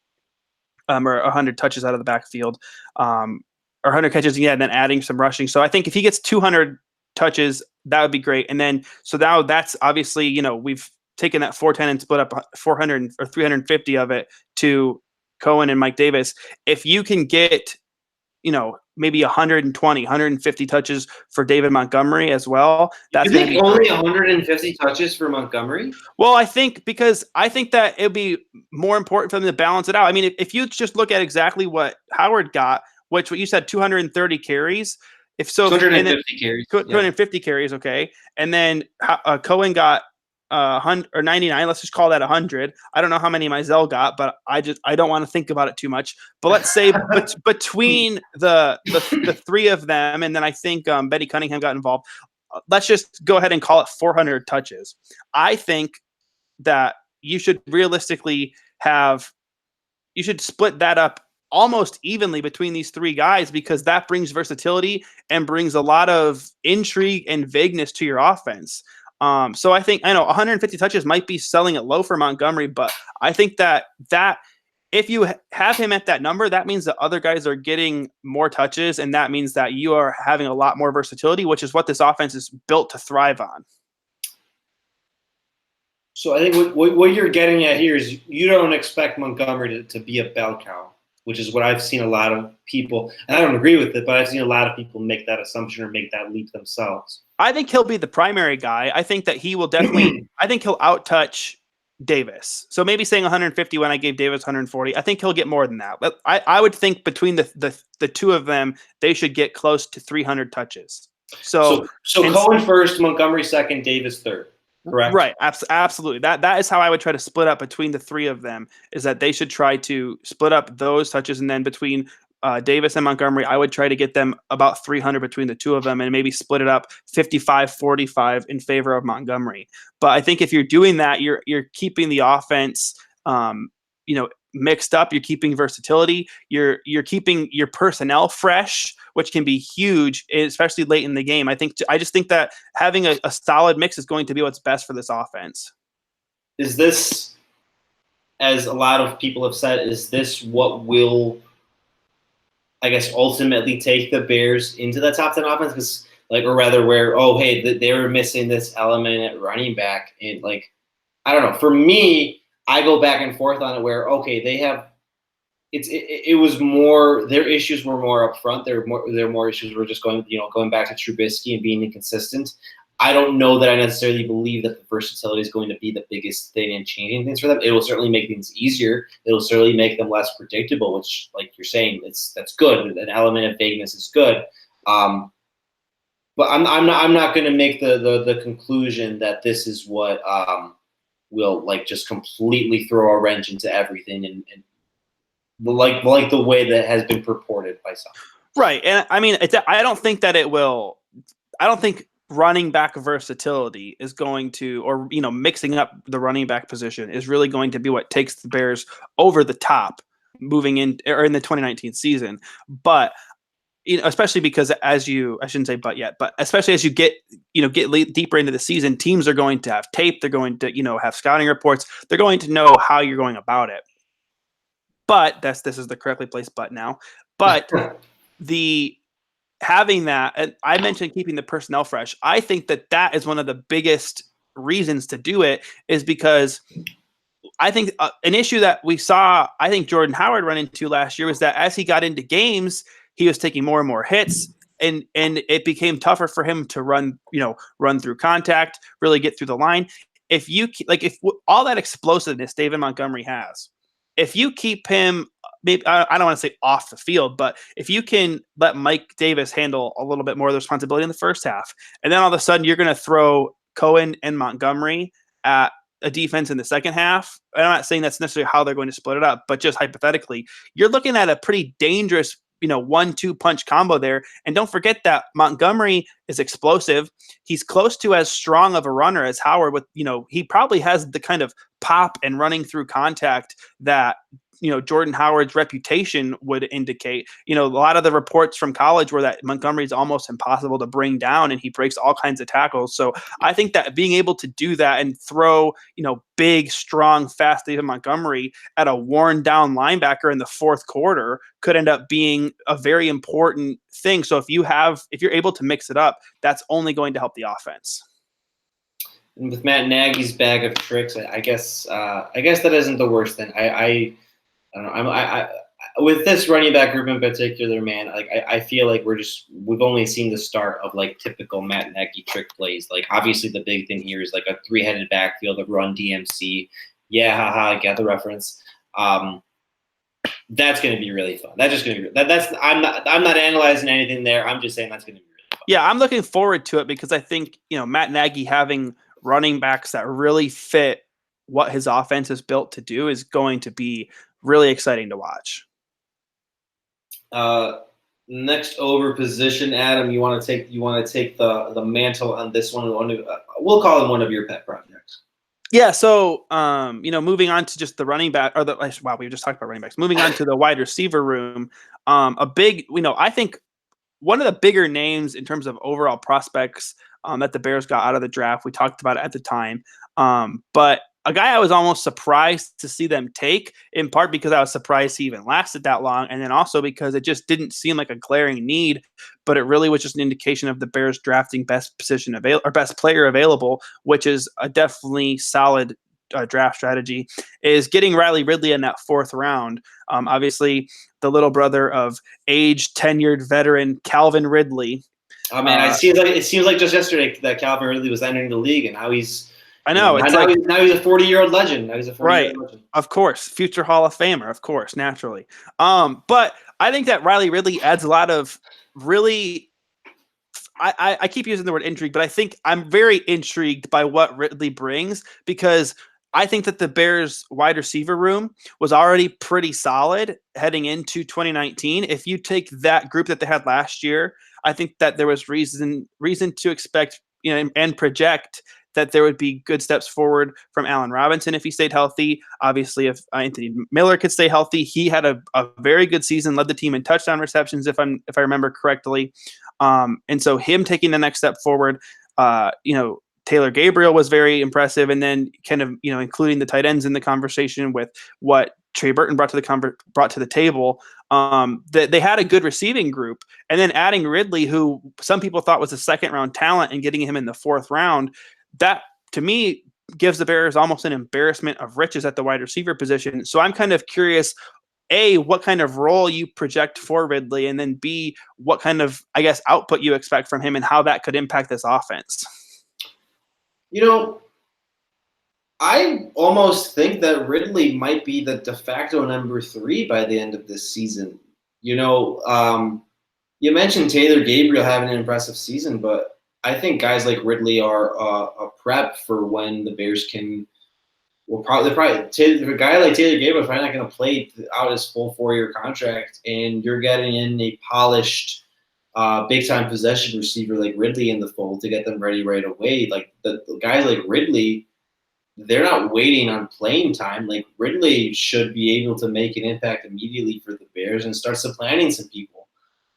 S1: Or 100 touches out of the backfield, or 100 catches, and then adding some rushing. So I think if he gets 200 touches, that would be great. And then, so now that's obviously, we've taken that 410 and split up 400 or 350 of it to Cohen and Mike Davis. If you can get, maybe 120, 150 touches for David Montgomery as well.
S2: That's you think only 150 touches for Montgomery?
S1: Well, I think that it'd be more important for them to balance it out. I mean, if you just look at exactly what Howard got, what you said, 230 carries. If so,
S2: 250 carries.
S1: 250 carries, okay. And then Cohen got 100 or 99. Let's just call that 100. I don't know how many Mizell got, but I don't want to think about it too much. But let's say between the three of them, and then I think Betty Cunningham got involved. Let's just go ahead and call it 400 touches. I think that you should realistically split that up almost evenly between these three guys, because that brings versatility and brings a lot of intrigue and vagueness to your offense. So I know 150 touches might be selling it low for Montgomery, but I think that if you have him at that number, that means that other guys are getting more touches, and that means that you are having a lot more versatility, which is what this offense is built to thrive on.
S2: So I think what you're getting at here is you don't expect Montgomery to be a bell cow, which is what I've seen a lot of people, and I don't agree with it, but I've seen a lot of people make that assumption or make that leap themselves.
S1: I think he'll be the primary guy. I think that he will definitely – I think he'll out-touch Davis. So maybe saying 150 when I gave Davis 140. I think he'll get more than that. But I would think between the two of them, they should get close to 300 touches. So
S2: Cohen first, Montgomery second, Davis third. Correct.
S1: Right. Absolutely. That is how I would try to split up between the three of them, is that they should try to split up those touches. And then between Davis and Montgomery, I would try to get them about 300 between the two of them, and maybe split it up 55-45 in favor of Montgomery. But I think if you're doing that, you're keeping the offense, mixed up. You're keeping versatility. You're keeping your personnel fresh, which can be huge, especially late in the game. I just think that having a solid mix is going to be what's best for this offense.
S2: Is this, as a lot of people have said, is this what will, I guess, ultimately take the Bears into the top 10 offense? Or rather where, they were missing this element at running back. And I don't know. For me, I go back and forth on it where, they have, it was more, their issues were more up front. Their more issues were just going back to Trubisky and being inconsistent. I don't know that I necessarily believe that the versatility is going to be the biggest thing in changing things for them. It will certainly make things easier. It will certainly make them less predictable, which, like you're saying, that's good. An element of vagueness is good. But I'm not going to make the conclusion that this is what will just completely throw a wrench into everything and like the way that has been purported by some.
S1: Right. And I mean, I don't think that it will. I don't think running back versatility is going to, or mixing up the running back position is really going to be what takes the Bears over the top moving in, or in the 2019 season. But especially because I shouldn't say but yet, but especially as you get deeper into the season, teams are going to have tape. They're going to, have scouting reports. They're going to know how you're going about it. But this is the correctly placed but now. But having that, and I mentioned keeping the personnel fresh. I think that is one of the biggest reasons to do it, is because I think an issue that we saw, I think Jordan Howard run into last year, was that as he got into games, he was taking more and more hits, and it became tougher for him to run through contact, really get through the line. If all that explosiveness David Montgomery has, if you keep him, maybe I don't want to say off the field, but if you can let Mike Davis handle a little bit more of the responsibility in the first half, and then all of a sudden you're going to throw Cohen and Montgomery at a defense in the second half. I'm not saying that's necessarily how they're going to split it up, but just hypothetically, you're looking at a pretty dangerous, 1-2 punch combo there. And don't forget that Montgomery is explosive. He's close to as strong of a runner as Howard with, he probably has the kind of pop and running through contact that Jordan Howard's reputation would indicate. A lot of the reports from college were that Montgomery's almost impossible to bring down and he breaks all kinds of tackles. So I think that being able to do that and throw, big, strong, fast David Montgomery at a worn down linebacker in the fourth quarter could end up being a very important thing. So if you're able to mix it up, that's only going to help the offense.
S2: And with Matt Nagy's bag of tricks, I guess that isn't the worst thing. I don't know. I with this running back group in particular, man. Like I feel like we've only seen the start of like typical Matt Nagy trick plays. Like obviously the big thing here is like a 3-headed backfield of run DMC. Yeah, haha, I get the reference. That's going to be really fun. That's just going to be I'm not analyzing anything there. I'm just saying that's going to be really fun.
S1: Yeah, I'm looking forward to it because I think Matt Nagy having running backs that really fit what his offense is built to do is going to be really exciting to watch.
S2: Next over position, Adam, you want to take the mantle on this one. We'll call him one of your pet projects.
S1: Yeah. So, moving on to just the running back we just talked about running backs. Moving on to the wide receiver room, I think one of the bigger names in terms of overall prospects that the Bears got out of the draft. We talked about it at the time, but a guy I was almost surprised to see them take, in part because I was surprised he even lasted that long, and then also because it just didn't seem like a glaring need, but it really was just an indication of the Bears drafting best player available, which is a definitely solid draft strategy, is getting Riley Ridley in that fourth round. Obviously, the little brother of aged, tenured veteran Calvin Ridley.
S2: Oh man, it seems like just yesterday that Calvin Ridley was entering the league, and now he's.
S1: I know.
S2: Now he's a 40-year-old legend. Now he's a 40-year-old legend.
S1: Of course. Future Hall of Famer, of course, naturally. But I think that Riley Ridley adds a lot of really I keep using the word intrigue, but I think I'm very intrigued by what Ridley brings because I think that the Bears wide receiver room was already pretty solid heading into 2019. If you take that group that they had last year, I think that there was reason to expect, and project that there would be good steps forward from Allen Robinson if he stayed healthy. Obviously, if Anthony Miller could stay healthy, he had a very good season, led the team in touchdown receptions, if I remember correctly. And so him taking the next step forward, Taylor Gabriel was very impressive, and then kind of including the tight ends in the conversation with what Trey Burton brought to the table. They had a good receiving group, and then adding Ridley, who some people thought was a second-round talent, and getting him in the fourth round. That, to me, gives the Bears almost an embarrassment of riches at the wide receiver position. So I'm kind of curious, A, what kind of role you project for Ridley, and then B, what kind of, output you expect from him and how that could impact this offense.
S2: I almost think that Ridley might be the de facto number 3 by the end of this season. You mentioned Taylor Gabriel having an impressive season, but I think guys like Ridley are a prep for when the Bears can. A guy like Taylor Gabriel is probably not going to play out his full 4-year contract, and you're getting in a polished, big-time possession receiver like Ridley in the fold to get them ready right away. Like the guys like Ridley, they're not waiting on playing time. Like Ridley should be able to make an impact immediately for the Bears and start supplanting some people.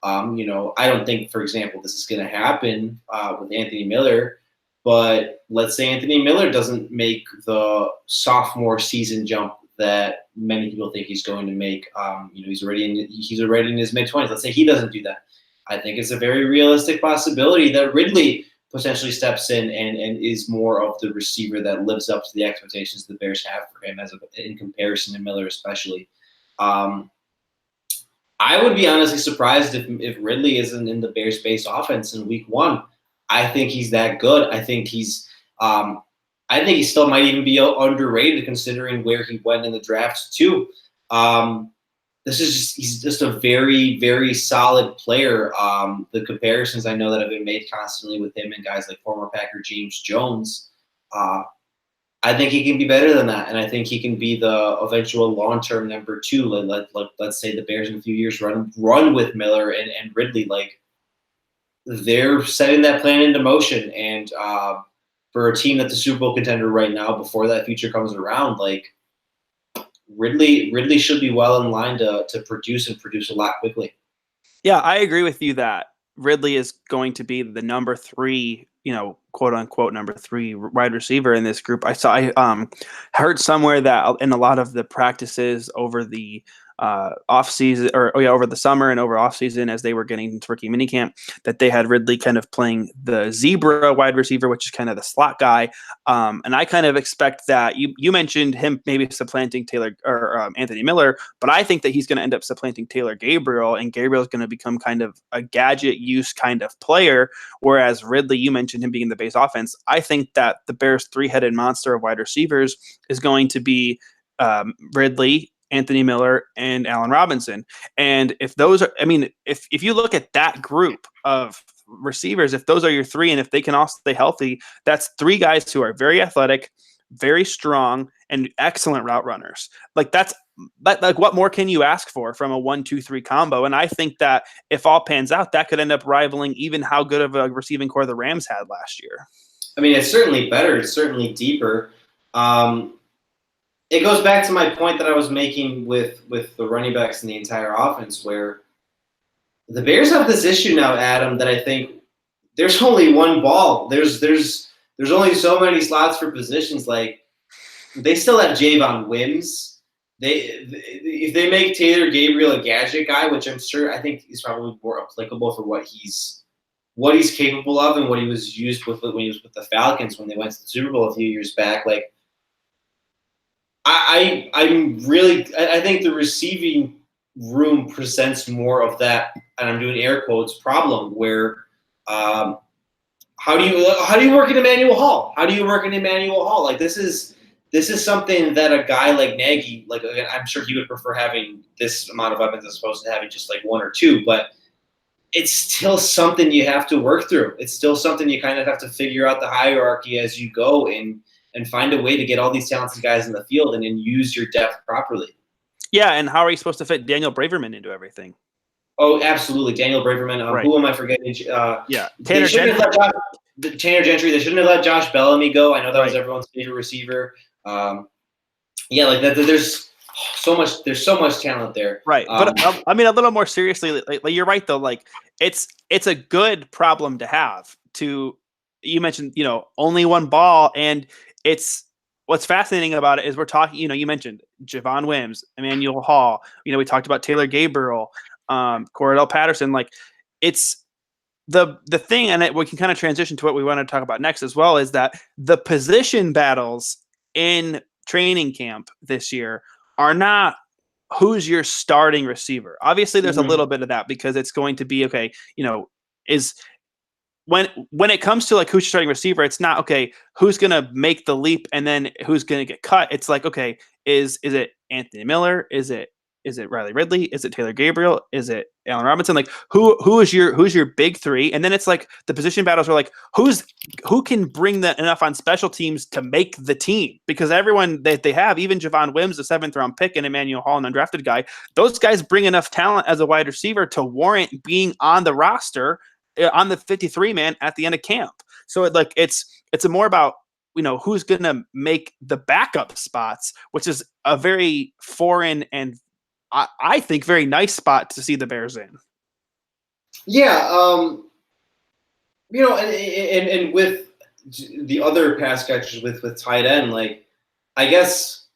S2: I don't think, for example, this is going to happen with Anthony Miller, but let's say Anthony Miller doesn't make the sophomore season jump that many people think he's going to make. He's already in his mid-20s. Let's say he doesn't do that. I think it's a very realistic possibility that Ridley potentially steps in and is more of the receiver that lives up to the expectations the Bears have for him in comparison to Miller, especially. I would be honestly surprised if Ridley isn't in the Bears base offense in week 1. I think he's that good. I think he still might even be underrated considering where he went in the drafts too. He's just a very, very solid player. The comparisons I know that have been made constantly with him and guys like former Packer James Jones. I I think he can be better than that, and I think he can be the eventual long-term number 2. Let's say the Bears in a few years run with Miller and Ridley. Like, they're setting that plan into motion, and for a team that's a Super Bowl contender right now, before that future comes around, like Ridley should be well in line to produce a lot quickly.
S1: Yeah, I agree with you that Ridley is going to be the number 3, quote unquote number 3 wide receiver in this group. I heard somewhere that in a lot of the practices over the off season, over the summer and over off season, as they were getting into rookie minicamp, that they had Ridley kind of playing the zebra wide receiver, which is kind of the slot guy. And I kind of expect that you mentioned him maybe supplanting Taylor or Anthony Miller, but I think that he's going to end up supplanting Taylor Gabriel, and Gabriel is going to become kind of a gadget use kind of player. Whereas Ridley, you mentioned him being the base offense. I think that the Bears' 3-headed monster of wide receivers is going to be Ridley, Anthony Miller, and Allen Robinson. And if those are, if you look at that group of receivers, if those are your 3, and if they can all stay healthy, that's 3 guys who are very athletic, very strong, and excellent route runners. Like what more can you ask for from a 1-2-3 combo? And I think that if all pans out, that could end up rivaling even how good of a receiving core the Rams had last year.
S2: I mean, it's certainly better. It's certainly deeper. It goes back to my point that I was making with the running backs and the entire offense, where the Bears have this issue now, Adam, that I think there's only one ball. There's only so many slots for positions. Like, they still have Javon Wims. If they make Taylor Gabriel a gadget guy, which I think is probably more applicable for what he's capable of and what he was used with when he was with the Falcons when they went to the Super Bowl a few years back. Like, I think the receiving room presents more of that, and I'm doing air quotes, problem where how do you work in Emmanuel Hall? How do you work in Emmanuel Hall? Like, this is something that a guy like Nagy, like, I'm sure he would prefer having this amount of weapons as opposed to having just like 1 or 2, but it's still something you have to work through. It's still something you kind of have to figure out the hierarchy as you go and find a way to get all these talented guys in the field and then use your depth properly.
S1: Yeah, and how are you supposed to fit Daniel Braverman into everything?
S2: Oh, absolutely. Daniel Braverman.
S1: Right.
S2: Who am I forgetting?
S1: Tanner Gentry.
S2: Tanner Gentry. They shouldn't have let Josh Bellamy go. I know that was everyone's favorite receiver. Like that. There's so much talent there.
S1: Right. But a little more seriously, like you're right though. Like, it's a good problem to have. You mentioned, only one ball, and it's what's fascinating about it is we're talking. You mentioned Javon Wims, Emmanuel Hall. We talked about Taylor Gabriel, Cordell Patterson. Like, it's the thing, and we can kind of transition to what we want to talk about next as well, is that the position battles in training camp this year are not who's your starting receiver. Obviously, there's a little bit of that because it's going to be, okay, is when it comes to like who's your starting receiver, it's not, okay, who's going to make the leap and then who's going to get cut. It's like, okay, is it Anthony Miller? Is it Riley Ridley? Is it Taylor Gabriel? Is it Allen Robinson? Like, who is your big 3? And then it's like the position battles are like, who can bring enough on special teams to make the team? Because everyone that they have, even Javon Wims, the 7th round pick, and Emmanuel Hall, an undrafted guy, those guys bring enough talent as a wide receiver to warrant being on the roster, on the 53 man at the end of camp. So it's more about, who's going to make the backup spots, which is a very foreign and I think very nice spot to see the Bears in.
S2: Yeah, and with the other pass catchers with tight end, like, I guess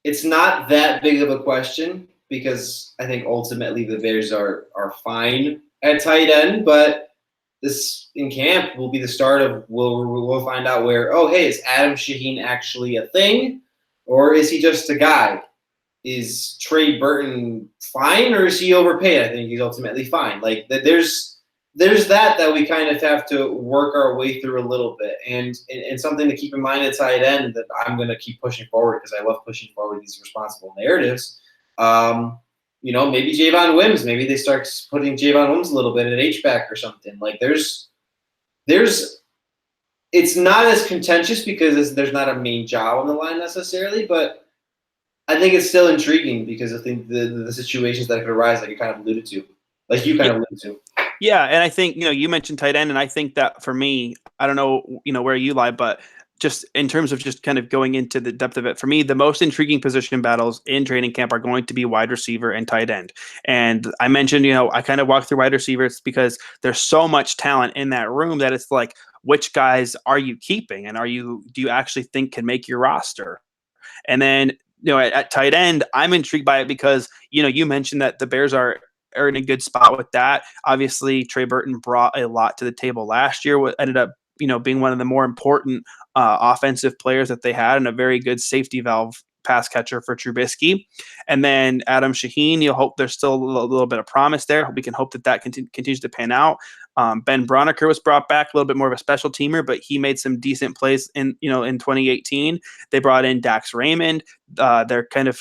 S2: it's not that big of a question because I think ultimately the Bears are fine at tight end, but this in camp will be the start of we'll find out where, oh, hey, is Adam Shaheen actually a thing, or is he just a guy? Is Trey Burton fine, or is he overpaid? I think he's ultimately fine. Like, there's that we kind of have to work our way through a little bit, and something to keep in mind at tight end that I'm going to keep pushing forward because I love pushing forward these responsible narratives. Maybe Javon Wims. Maybe they start putting Javon Wims a little bit at H-back or something. Like, there's it's not as contentious because there's not a main job on the line necessarily, but I think it's still intriguing because I think the situations that could arise, like you kind of alluded to, like you kind of alluded to.
S1: Yeah, and I think, you mentioned tight end, and I think that for me, I don't know, where you lie, but just in terms of just kind of going into the depth of it, for me, the most intriguing position battles in training camp are going to be wide receiver and tight end. And I mentioned, I kind of walk through wide receivers because there's so much talent in that room that it's like, which guys are you keeping, and do you actually think can make your roster? And then, at tight end, I'm intrigued by it because, you mentioned that the Bears are in a good spot with that. Obviously, Trey Burton brought a lot to the table last year. What ended up, being one of the more important offensive players that they had, and a very good safety valve pass catcher for Trubisky. And then Adam Shaheen, you'll hope there's still a little bit of promise there. We can hope that continues to pan out. Ben Broniker was brought back, a little bit more of a special teamer, but he made some decent plays in 2018. They brought in Dax Raymond. They're kind of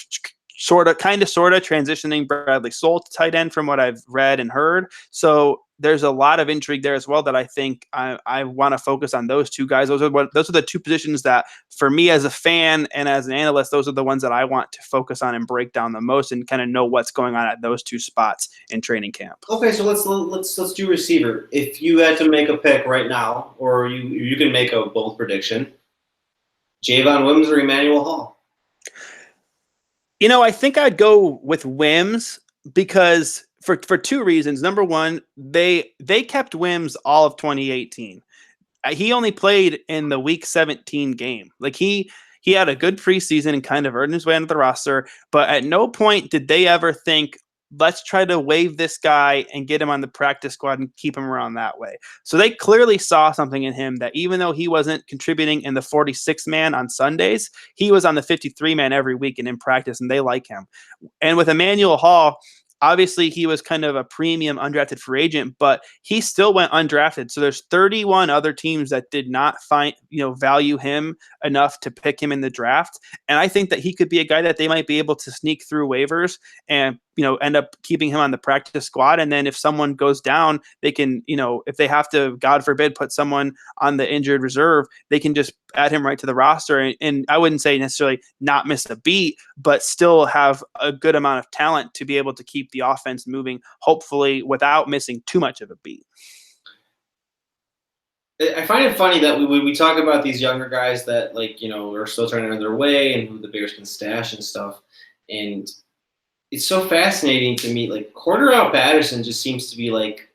S1: transitioning Bradley Soul to tight end from what I've read and heard. So there's a lot of intrigue there as well that I think I want to focus on those two guys. Those are the two positions that, for me as a fan and as an analyst, those are the ones that I want to focus on and break down the most and kind of know what's going on at those two spots in training camp.
S2: Okay, so let's do receiver. If you had to make a pick right now, or you can make a bold prediction, Javon Wims or Emmanuel Hall?
S1: I think I'd go with Wims because for two reasons. Number one, they kept Wims all of 2018. He only played in the Week 17 game. Like he had a good preseason and kind of earned his way into the roster, but at no point did they ever think, let's try to waive this guy and get him on the practice squad and keep him around that way. So they clearly saw something in him that even though he wasn't contributing in the 46 man on Sundays, he was on the 53 man every week and in practice, and they like him. And with Emmanuel Hall, obviously he was kind of a premium undrafted free agent, but he still went undrafted. So there's 31 other teams that did not value him enough to pick him in the draft. And I think that he could be a guy that they might be able to sneak through waivers and, end up keeping him on the practice squad. And then if someone goes down, they can, if they have to, God forbid, put someone on the injured reserve, they can just add him right to the roster. And I wouldn't say necessarily not miss a beat, but still have a good amount of talent to be able to keep the offense moving, hopefully without missing too much of a beat.
S2: I find it funny that when we talk about these younger guys that are still trying to earn their way and who the Bears can stash and stuff, and it's so fascinating to me. Like Cordarrelle Patterson just seems to be like,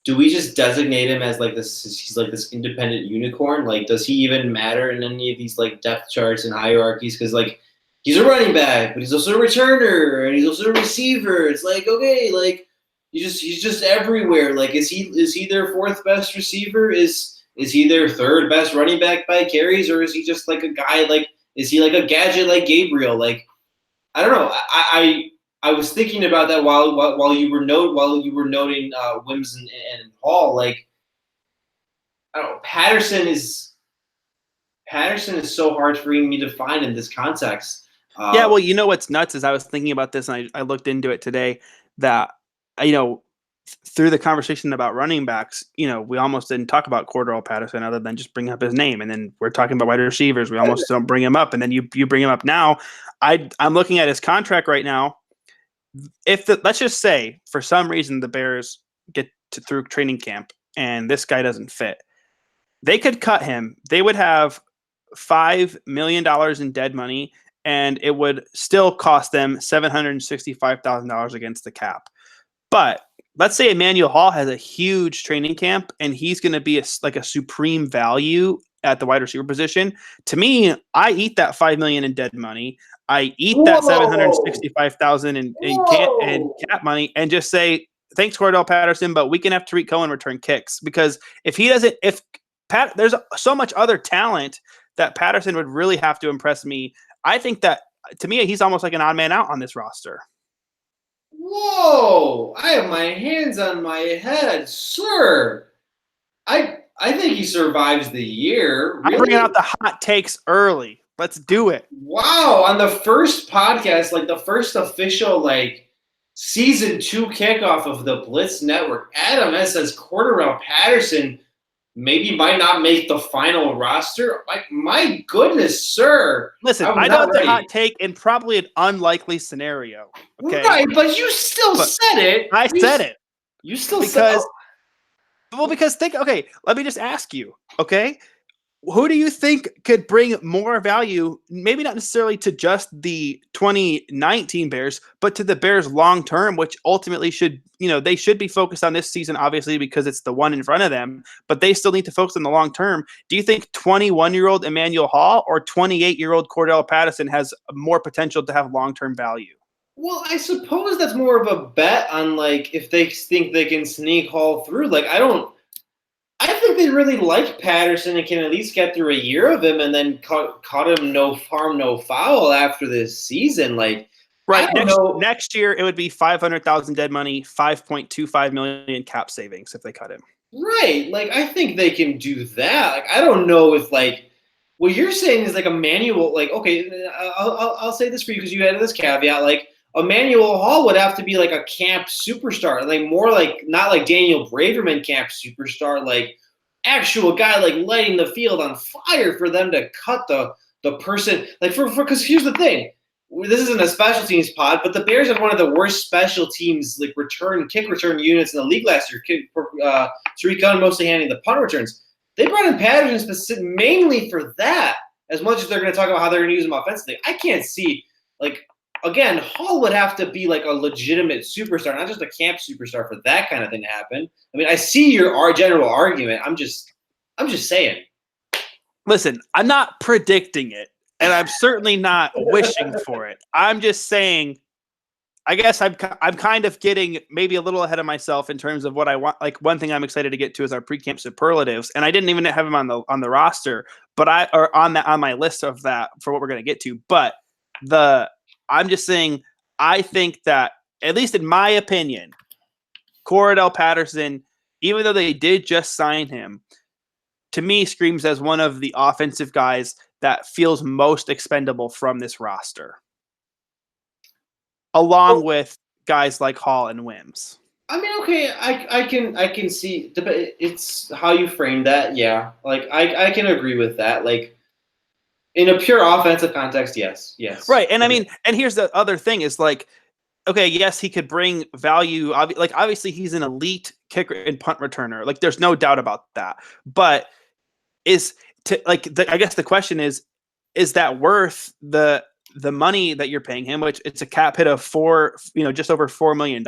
S2: do we just designate him as like this? He's like this independent unicorn. Like, does he even matter in any of these like depth charts and hierarchies? Because like he's a running back, but he's also a returner and he's also a receiver. It's like, okay, like he's just everywhere. Like, is he their fourth best receiver? Is he their third best running back by carries, or is he just like a guy? Like, is he like a gadget like Gabriel? Like, I don't know. I was thinking about that while you were noting Wims and Hall. Like, I don't know. Patterson is so hard for me to find in this context.
S1: Yeah, well, what's nuts is I was thinking about this and I looked into it today that, through the conversation about running backs, we almost didn't talk about Cordarrelle Patterson other than just bring up his name. And then we're talking about wide receivers. We almost don't bring him up. And then you bring him up now. I'm looking at his contract right now. Let's just say for some reason the Bears get through training camp and this guy doesn't fit, they could cut him. They would have $5 million in dead money, and it would still cost them $765,000 against the cap. But let's say Emmanuel Hall has a huge training camp and he's going to be a supreme value at the wide receiver position. To me, I eat that $5 million in dead money. I eat that $765,000 in cap money and just say, thanks, Cordarrelle Patterson, but we can have Tariq Cohen return kicks, because there's so much other talent that Patterson would really have to impress me. I think that, to me, he's almost like an odd man out on this roster.
S2: Whoa! I have my hands on my head, sir. I think he survives the year. Really?
S1: I'm bringing out the hot takes early. Let's do it.
S2: Wow. On the first podcast, like the first official season 2 kickoff of the Blitz Network, Adam S. says Cordarrelle Patterson maybe might not make the final roster. Like, my goodness, sir.
S1: Listen, I know it's a hot take in probably an unlikely scenario. Okay,
S2: Right, but you still said it.
S1: I said it.
S2: You still
S1: because
S2: said
S1: because think. Okay, let me just ask you. Okay, who do you think could bring more value? Maybe not necessarily to just the 2019 Bears, but to the Bears long term, which ultimately should, they should be focused on this season, obviously, because it's the one in front of them, but they still need to focus on the long term. Do you think 21-year-old Emmanuel Hall or 28-year-old Cordell Patterson has more potential to have long term value?
S2: Well, I suppose that's more of a bet on like if they think they can sneak Hall through. Like, I think they really like Patterson and can at least get through a year of him and then cut him no harm, no foul after this season. Like,
S1: Right.
S2: I don't know.
S1: Next year, it would be 500,000 dead money, 5.25 million cap savings if they cut him.
S2: Right. Like, I think they can do that. Like, I don't know if like what you're saying is like a manual. Like, okay, I'll say this for you because you added this caveat. Like, Emmanuel Hall would have to be like a camp superstar, like more like not like Daniel Braverman camp superstar, like actual guy like lighting the field on fire for them to cut the person. Like for because here's the thing, this isn't a special teams pod, but the Bears have one of the worst special teams like kick return units in the league last year. Tariq Cohen mostly handling the punt returns. They brought in Patterson mainly for that. As much as they're going to talk about how they're going to use him offensively, I can't see like. Again, Hall would have to be like a legitimate superstar, not just a camp superstar, for that kind of thing to happen. I mean, I see your general argument. I'm just saying.
S1: Listen, I'm not predicting it, and I'm certainly not wishing for it. I'm just saying. I guess I'm kind of getting maybe a little ahead of myself in terms of what I want. Like one thing I'm excited to get to is our pre-camp superlatives, and I didn't even have him on the roster, but on my list of that for what we're going to get to. But I'm just saying, I think that, at least in my opinion, Cordell Patterson, even though they did just sign him, to me screams as one of the offensive guys that feels most expendable from this roster, along with guys like Hall and Wims.
S2: I mean, okay, I can see it's how you frame that. Yeah, like I can agree with that. Like, in a pure offensive context, yes.
S1: Right, and I mean, and here's the other thing is like, okay, yes, he could bring value. Like, obviously, he's an elite kicker and punt returner. Like, there's no doubt about that. But I guess the question is that worth the money that you're paying him? Which it's a cap hit of just over $4 million.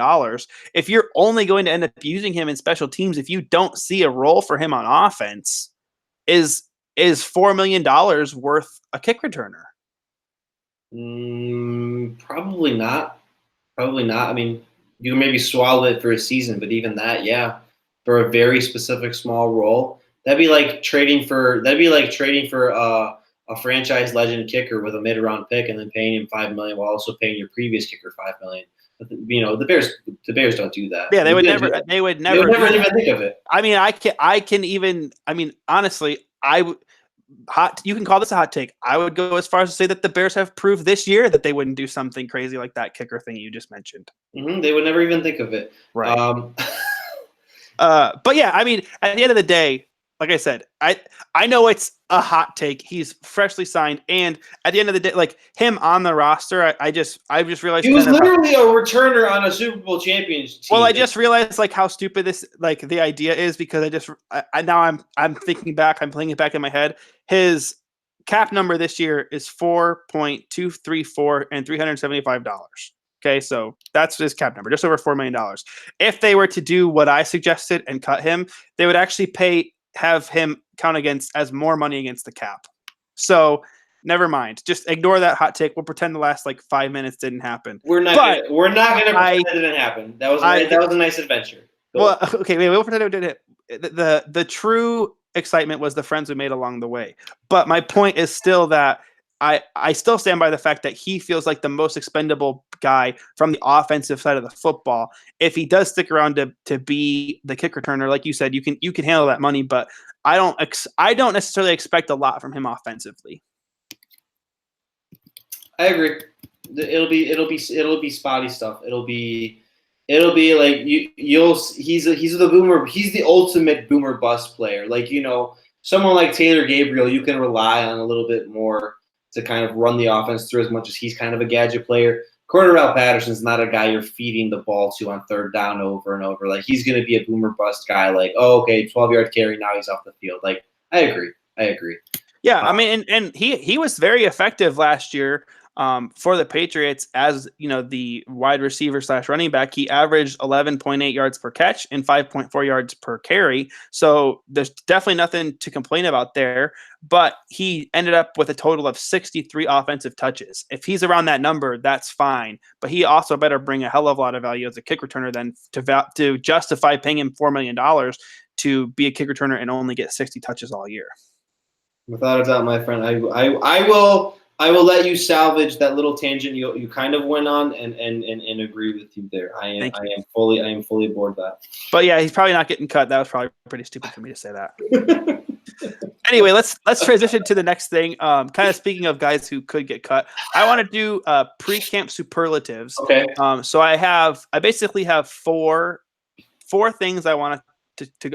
S1: If you're only going to end up using him in special teams, if you don't see a role for him on offense, is $4 million worth a kick returner?
S2: Probably not. Probably not. I mean, you can maybe swallow it for a season, but even that, yeah, for a very specific small role, that'd be like trading for a franchise legend kicker with a mid-round pick and then paying him $5 million while also paying your previous kicker $5 million. But, the Bears don't do that.
S1: Yeah, they would never
S2: even think of it.
S1: I mean, I can even. I mean, honestly, you can call this a hot take. I would go as far as to say that the Bears have proved this year that they wouldn't do something crazy like that kicker thing you just mentioned.
S2: They would never even think of it.
S1: Right. But yeah, I mean, at the end of the day, like I said, I know it's a hot take. He's freshly signed, and at the end of the day, like him on the roster, I just realized
S2: he was literally a returner on a Super Bowl championship team.
S1: Well, I just realized like how stupid the idea is, because now I'm thinking back, I'm playing it back in my head. His cap number this year is $4.234 and $375. Okay, so that's his cap number, just over $4 million. If they were to do what I suggested and cut him, they would actually have him count as more money against the cap. So never mind. Just ignore that hot take. We'll pretend the last 5 minutes didn't happen.
S2: We're not going to pretend it didn't happen. That was a nice adventure.
S1: Well, okay, we'll pretend it didn't. The true excitement was the friends we made along the way. But my point is still that I still stand by the fact that he feels like the most expendable guy from the offensive side of the football. If he does stick around to be the kick returner, like you said, you can handle that money, but I don't necessarily expect a lot from him offensively.
S2: I agree. It'll be spotty stuff. It'll be It'll be like he's the ultimate boomer bust player. Like, someone like Taylor Gabriel, you can rely on a little bit more to kind of run the offense through as much as he's kind of a gadget player. Cordarrelle Patterson's not a guy you're feeding the ball to on third down over and over. Like, he's going to be a boomer bust guy. Like, oh, okay, 12-yard carry, now he's off the field. Like, I agree.
S1: Yeah, I mean, and he was very effective last year for the Patriots as the wide receiver / running back. He averaged 11.8 yards per catch and 5.4 yards per carry. So there's definitely nothing to complain about there. But he ended up with a total of 63 offensive touches. If he's around that number, that's fine. But he also better bring a hell of a lot of value as a kick returner than to justify paying him $4 million to be a kick returner and only get 60 touches all year.
S2: Without a doubt, my friend, I will let you salvage that little tangent you kind of went on and agree with you there. I am fully aboard that.
S1: But yeah, he's probably not getting cut. That was probably pretty stupid for me to say that. Anyway, let's transition to the next thing. Kind of speaking of guys who could get cut, I want to do pre-camp superlatives.
S2: Okay.
S1: So I basically have four things I want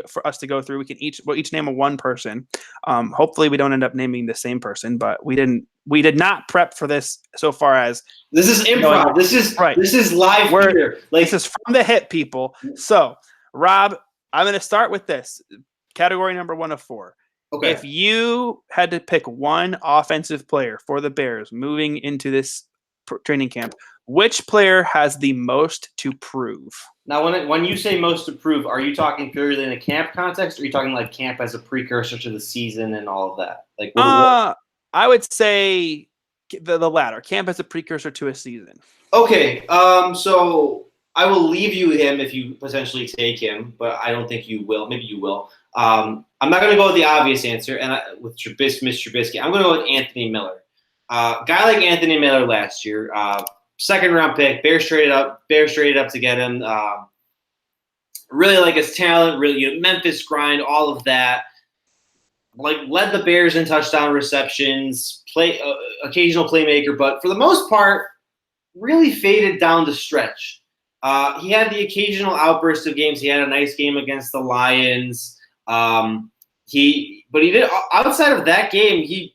S1: for us to go through. We'll each name one person. Hopefully we don't end up naming the same person, but we did not prep for this so far as
S2: this is improv. This is live here.
S1: Like, this is from the hip, people. So Rob, I'm going to start with this category number 1 of 4. Okay. If you had to pick one offensive player for the Bears moving into this training camp, which player has the most to prove?
S2: Now, when you say most to prove, are you talking purely in a camp context, or are you talking like camp as a precursor to the season and all of that? Like,
S1: I would say the latter. Camp as a precursor to a season. Okay.
S2: So I will leave you him if you potentially take him, but I don't think you will. Maybe you will. I'm not going to go with the obvious answer, and with Trubisky, I'm going to go with Anthony Miller. Guy like Anthony Miller last year, second-round pick. Bears traded up to get him. Really like his talent. Really, Memphis grind, all of that. Like, led the Bears in touchdown receptions. Occasional playmaker, but for the most part, really faded down the stretch. He had the occasional outburst of games. He had a nice game against the Lions. He did outside of that game.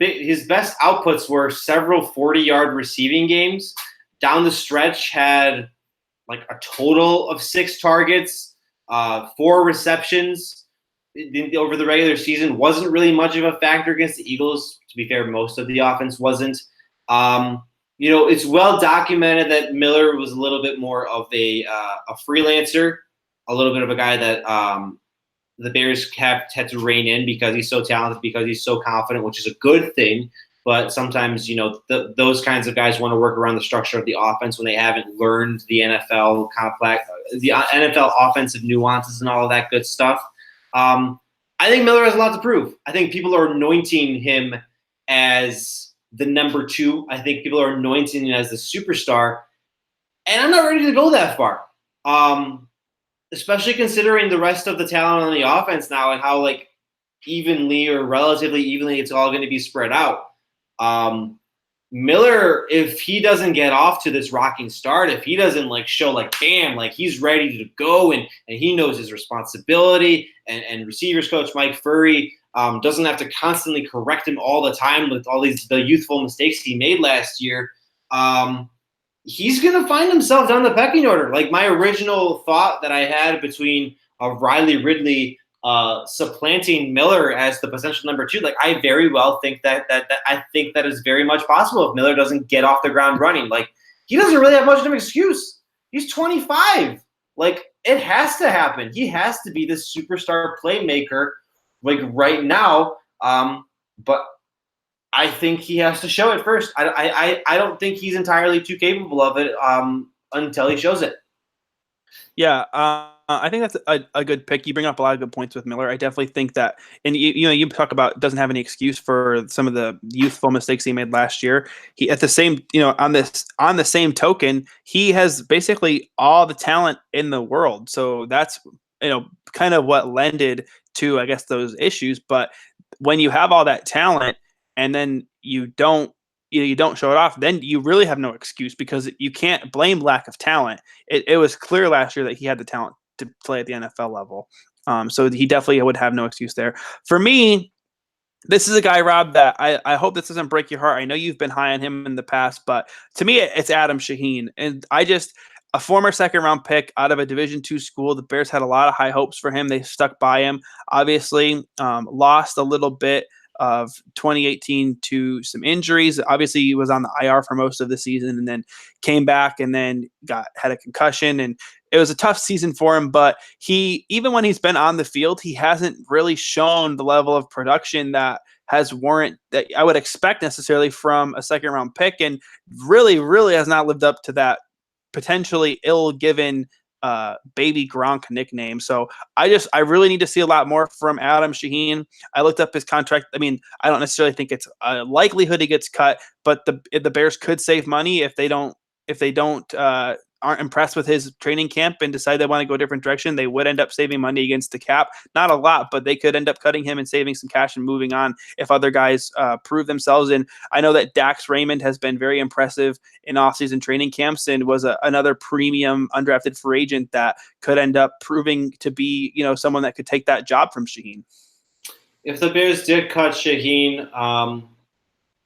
S2: His best outputs were several 40-yard receiving games. Down the stretch, had like a total of 6 targets, 4 receptions over the regular season. Wasn't really much of a factor against the Eagles. To be fair, most of the offense wasn't. It's well documented that Miller was a little bit more of a freelancer, a little bit of a guy that the Bears had to rein in because he's so talented, because he's so confident, which is a good thing. But sometimes, those kinds of guys want to work around the structure of the offense when they haven't learned the NFL the NFL offensive nuances and all of that good stuff. I think Miller has a lot to prove. I think people are anointing him as the number 2. I think people are anointing him as the superstar. And I'm not ready to go that far. Especially considering the rest of the talent on the offense now and how evenly or relatively evenly it's all going to be spread out. Miller, if he doesn't get off to this rocking start, if he doesn't show bam, he's ready to go and he knows his responsibility, and receivers coach Mike Furry doesn't have to constantly correct him all the time with all the youthful mistakes he made last year, he's going to find himself down the pecking order. My original thought that I had between Riley Ridley supplanting Miller as the potential number 2, I very well think that I think that is very much possible if Miller doesn't get off the ground running. He doesn't really have much of an excuse. He's 25. It has to happen. He has to be this superstar playmaker right now. But I think he has to show it first. I don't think he's entirely too capable of it until he shows it.
S1: Yeah, I think that's a good pick. You bring up a lot of good points with Miller. I definitely think that, and you talk about doesn't have any excuse for some of the youthful mistakes he made last year. He at the same, on the same token, he has basically all the talent in the world. So that's kind of what lended to, I guess, those issues. But when you have all that talent and then you don't you don't show it off, then you really have no excuse because you can't blame lack of talent. It was clear last year that he had the talent to play at the NFL level. So he definitely would have no excuse there. For me, this is a guy, Rob, that I hope this doesn't break your heart. I know you've been high on him in the past, but to me, it's Adam Shaheen. And a former second-round pick out of a Division II school, the Bears had a lot of high hopes for him. They stuck by him. Obviously, lost a little bit of 2018 to some injuries. Obviously, he was on the IR for most of the season and then came back and then had a concussion. And it was a tough season for him, but even when he's been on the field, he hasn't really shown the level of production that I would expect necessarily from a second round pick, and really, really has not lived up to that potentially ill-given baby Gronk nickname. So I really need to see a lot more from Adam Shaheen. I looked up his contract. I mean, I don't necessarily think it's a likelihood he gets cut, but the Bears could save money if they don't aren't impressed with his training camp and decide they want to go a different direction. They would end up saving money against the cap. Not a lot, but they could end up cutting him and saving some cash and moving on if other guys prove themselves. And I know that Dax Raymond has been very impressive in offseason training camps and was another premium undrafted free agent that could end up proving to be, someone that could take that job from Shaheen.
S2: If the Bears did cut Shaheen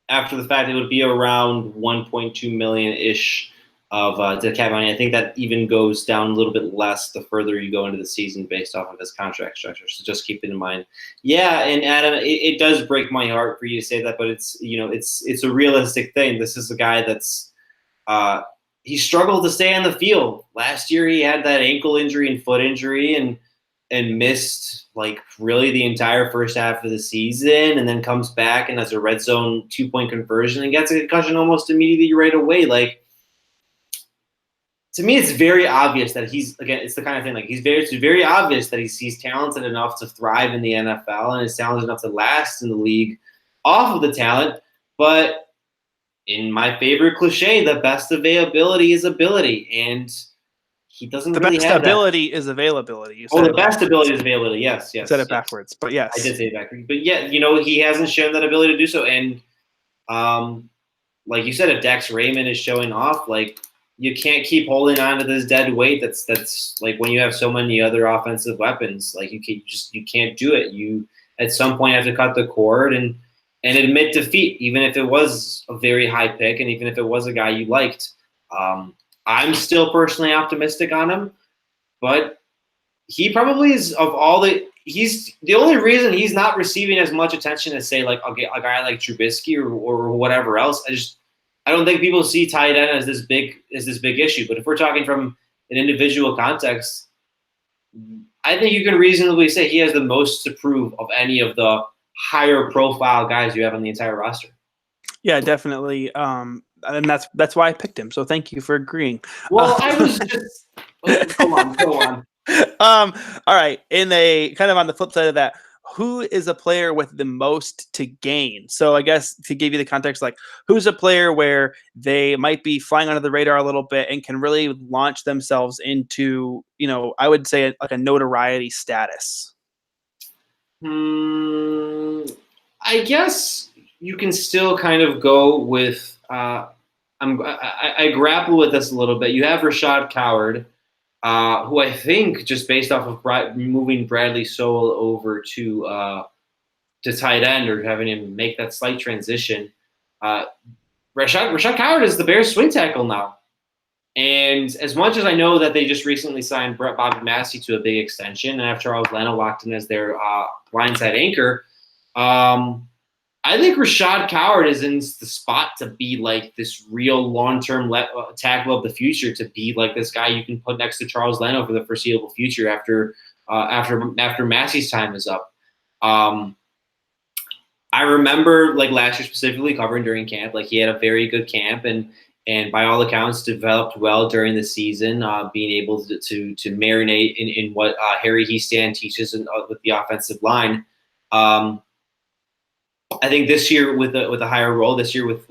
S2: after the fact, it would be around 1.2 million-ish of dead cap money. I think that even goes down a little bit less the further you go into the season based off of his contract structure. So just keep it in mind. Yeah, and Adam, it does break my heart for you to say that, but it's a realistic thing. This is a guy that's he struggled to stay on the field. Last year he had that ankle injury and foot injury and missed really the entire first half of the season, and then comes back and has a red zone 2-point conversion and gets a concussion almost immediately right away. To me, it's very obvious that it's the kind of thing it's very obvious that he's talented enough to thrive in the NFL and is talented enough to last in the league off of the talent. But in my favorite cliche, the best availability is ability, and he doesn't really have that.
S1: The best ability is availability.
S2: The best ability is availability. Yes.
S1: You said it backwards, but yes.
S2: I did say it backwards. But yeah, he hasn't shown that ability to do so. And like you said, if Dax Raymond is showing off, you can't keep holding on to this dead weight. That's when you have so many other offensive weapons, you can't do it. You at some point have to cut the cord and admit defeat, even if it was a very high pick and even if it was a guy you liked. I'm still personally optimistic on him, but he probably is he's the only reason he's not receiving as much attention as say a guy like Trubisky or whatever else. I don't think people see tight end as this big issue. But if we're talking from an individual context, I think you can reasonably say he has the most to prove of any of the higher profile guys you have on the entire roster.
S1: Yeah, definitely. And that's why I picked him. So thank you for agreeing.
S2: Well, I was just go on.
S1: All right. In a kind of on the flip side of that, who is a player with the most to gain? So I guess to give you the context, who's a player where they might be flying under the radar a little bit and can really launch themselves into, I would say a notoriety status.
S2: I guess you can still kind of go with. I grapple with this a little bit. You have Rashad Coward, who I think just based off of moving Bradley Sowell over to tight end or having him make that slight transition, Rashad Coward is the Bears' swing tackle now. And as much as I know that they just recently signed Bobby Massey to a big extension and have Charles Leno locked in as their blindside anchor, I think Rashad Coward is in the spot to be this real long-term tackle of the future, to be this guy you can put next to Charles Leno for the foreseeable future after Massey's time is up. I remember last year specifically covering during camp, he had a very good camp and by all accounts developed well during the season, being able to marinate in what Harry Hiestand teaches with the offensive line. I think this year with a higher role, this year with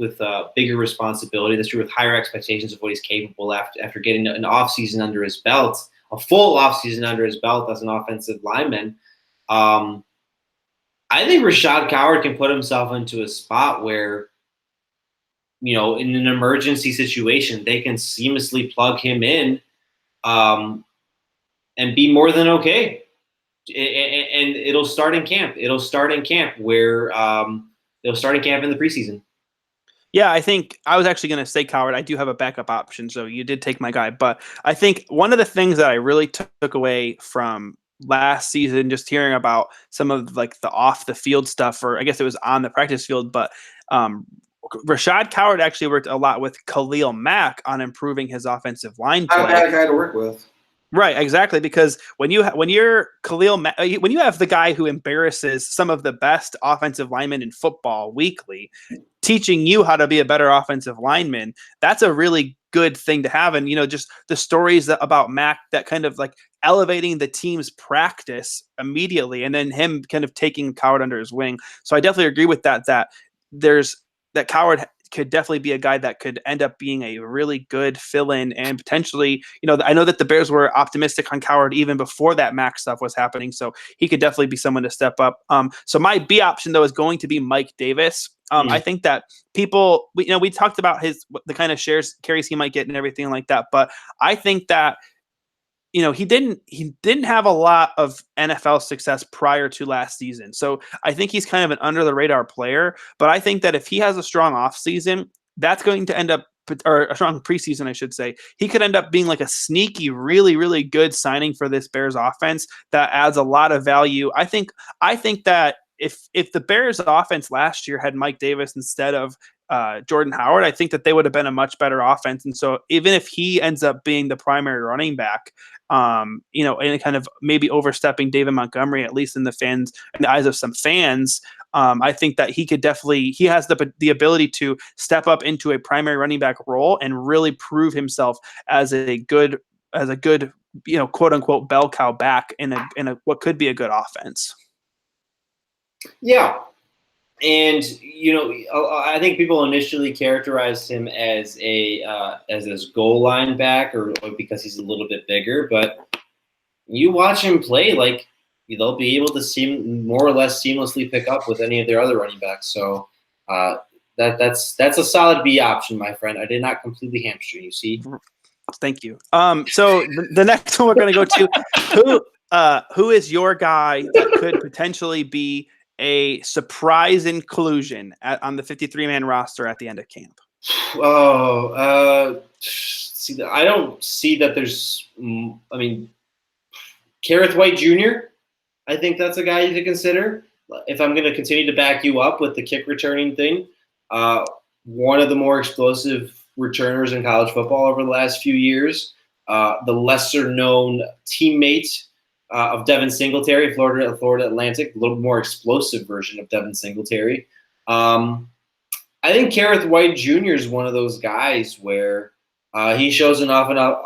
S2: bigger responsibility, this year with higher expectations of what he's capable after getting an offseason under his belt, a full offseason under his belt as an offensive lineman, I think Rashad Coward can put himself into a spot where in an emergency situation, they can seamlessly plug him in and be more than okay. And it'll start in camp. It'll start in camp where it'll start in camp in the preseason.
S1: Yeah, I think I was actually going to say Coward. I do have a backup option, so you did take my guy. But I think one of the things that I really took away from last season, just hearing about some of like the off the field stuff, or I guess it was on the practice field, but Rashad Coward actually worked a lot with Khalil Mack on improving his offensive line play.
S2: Not a bad guy to work with.
S1: Right, exactly. Because when you're when you have the guy who embarrasses some of the best offensive linemen in football weekly, teaching you how to be a better offensive lineman, that's a really good thing to have. And just the stories about Mac that kind of like elevating the team's practice immediately, and then him kind of taking Coward under his wing. So I definitely agree with that. That Coward could definitely be a guy that could end up being a really good fill-in, and potentially, I know that the Bears were optimistic on Coward even before that Max stuff was happening, so he could definitely be someone to step up. So my B option though is going to be Mike Davis. I think that people, we talked about the kind of carries he might get and everything like that, but I think that he didn't have a lot of NFL success prior to last season. So I think he's kind of an under the radar player, but I think that if he has a strong offseason, that's going to end up, or a strong preseason, I should say, he could end up being like a sneaky, really, really good signing for this Bears offense that adds a lot of value. I think that if the Bears offense last year had Mike Davis instead of Jordan Howard, I think that they would have been a much better offense. And so even if he ends up being the primary running back, and kind of maybe overstepping David Montgomery, at least in the eyes of some fans, I think that he has the ability to step up into a primary running back role and really prove himself as a good, quote unquote bell cow back in a what could be a good offense.
S2: Yeah. And I think people initially characterized him as this goal line back, or because he's a little bit bigger. But you watch him play, like they'll be able to more or less seamlessly pick up with any of their other running backs. So that's a solid B option, my friend. I did not completely hamstring you. See.
S1: Thank you. So the next one we're going to go to, who is your guy that could potentially be a surprise inclusion on the 53-man roster at the end of camp?
S2: See, I don't see that there's. I mean, Kerrith White Jr. I think that's a guy you could consider. If I'm going to continue to back you up with the kick returning thing, one of the more explosive returners in college football over the last few years. The lesser known teammate of Devin Singletary, Florida Atlantic, a little more explosive version of Devin Singletary. I think Kerrith White Jr. is one of those guys where he shows off enough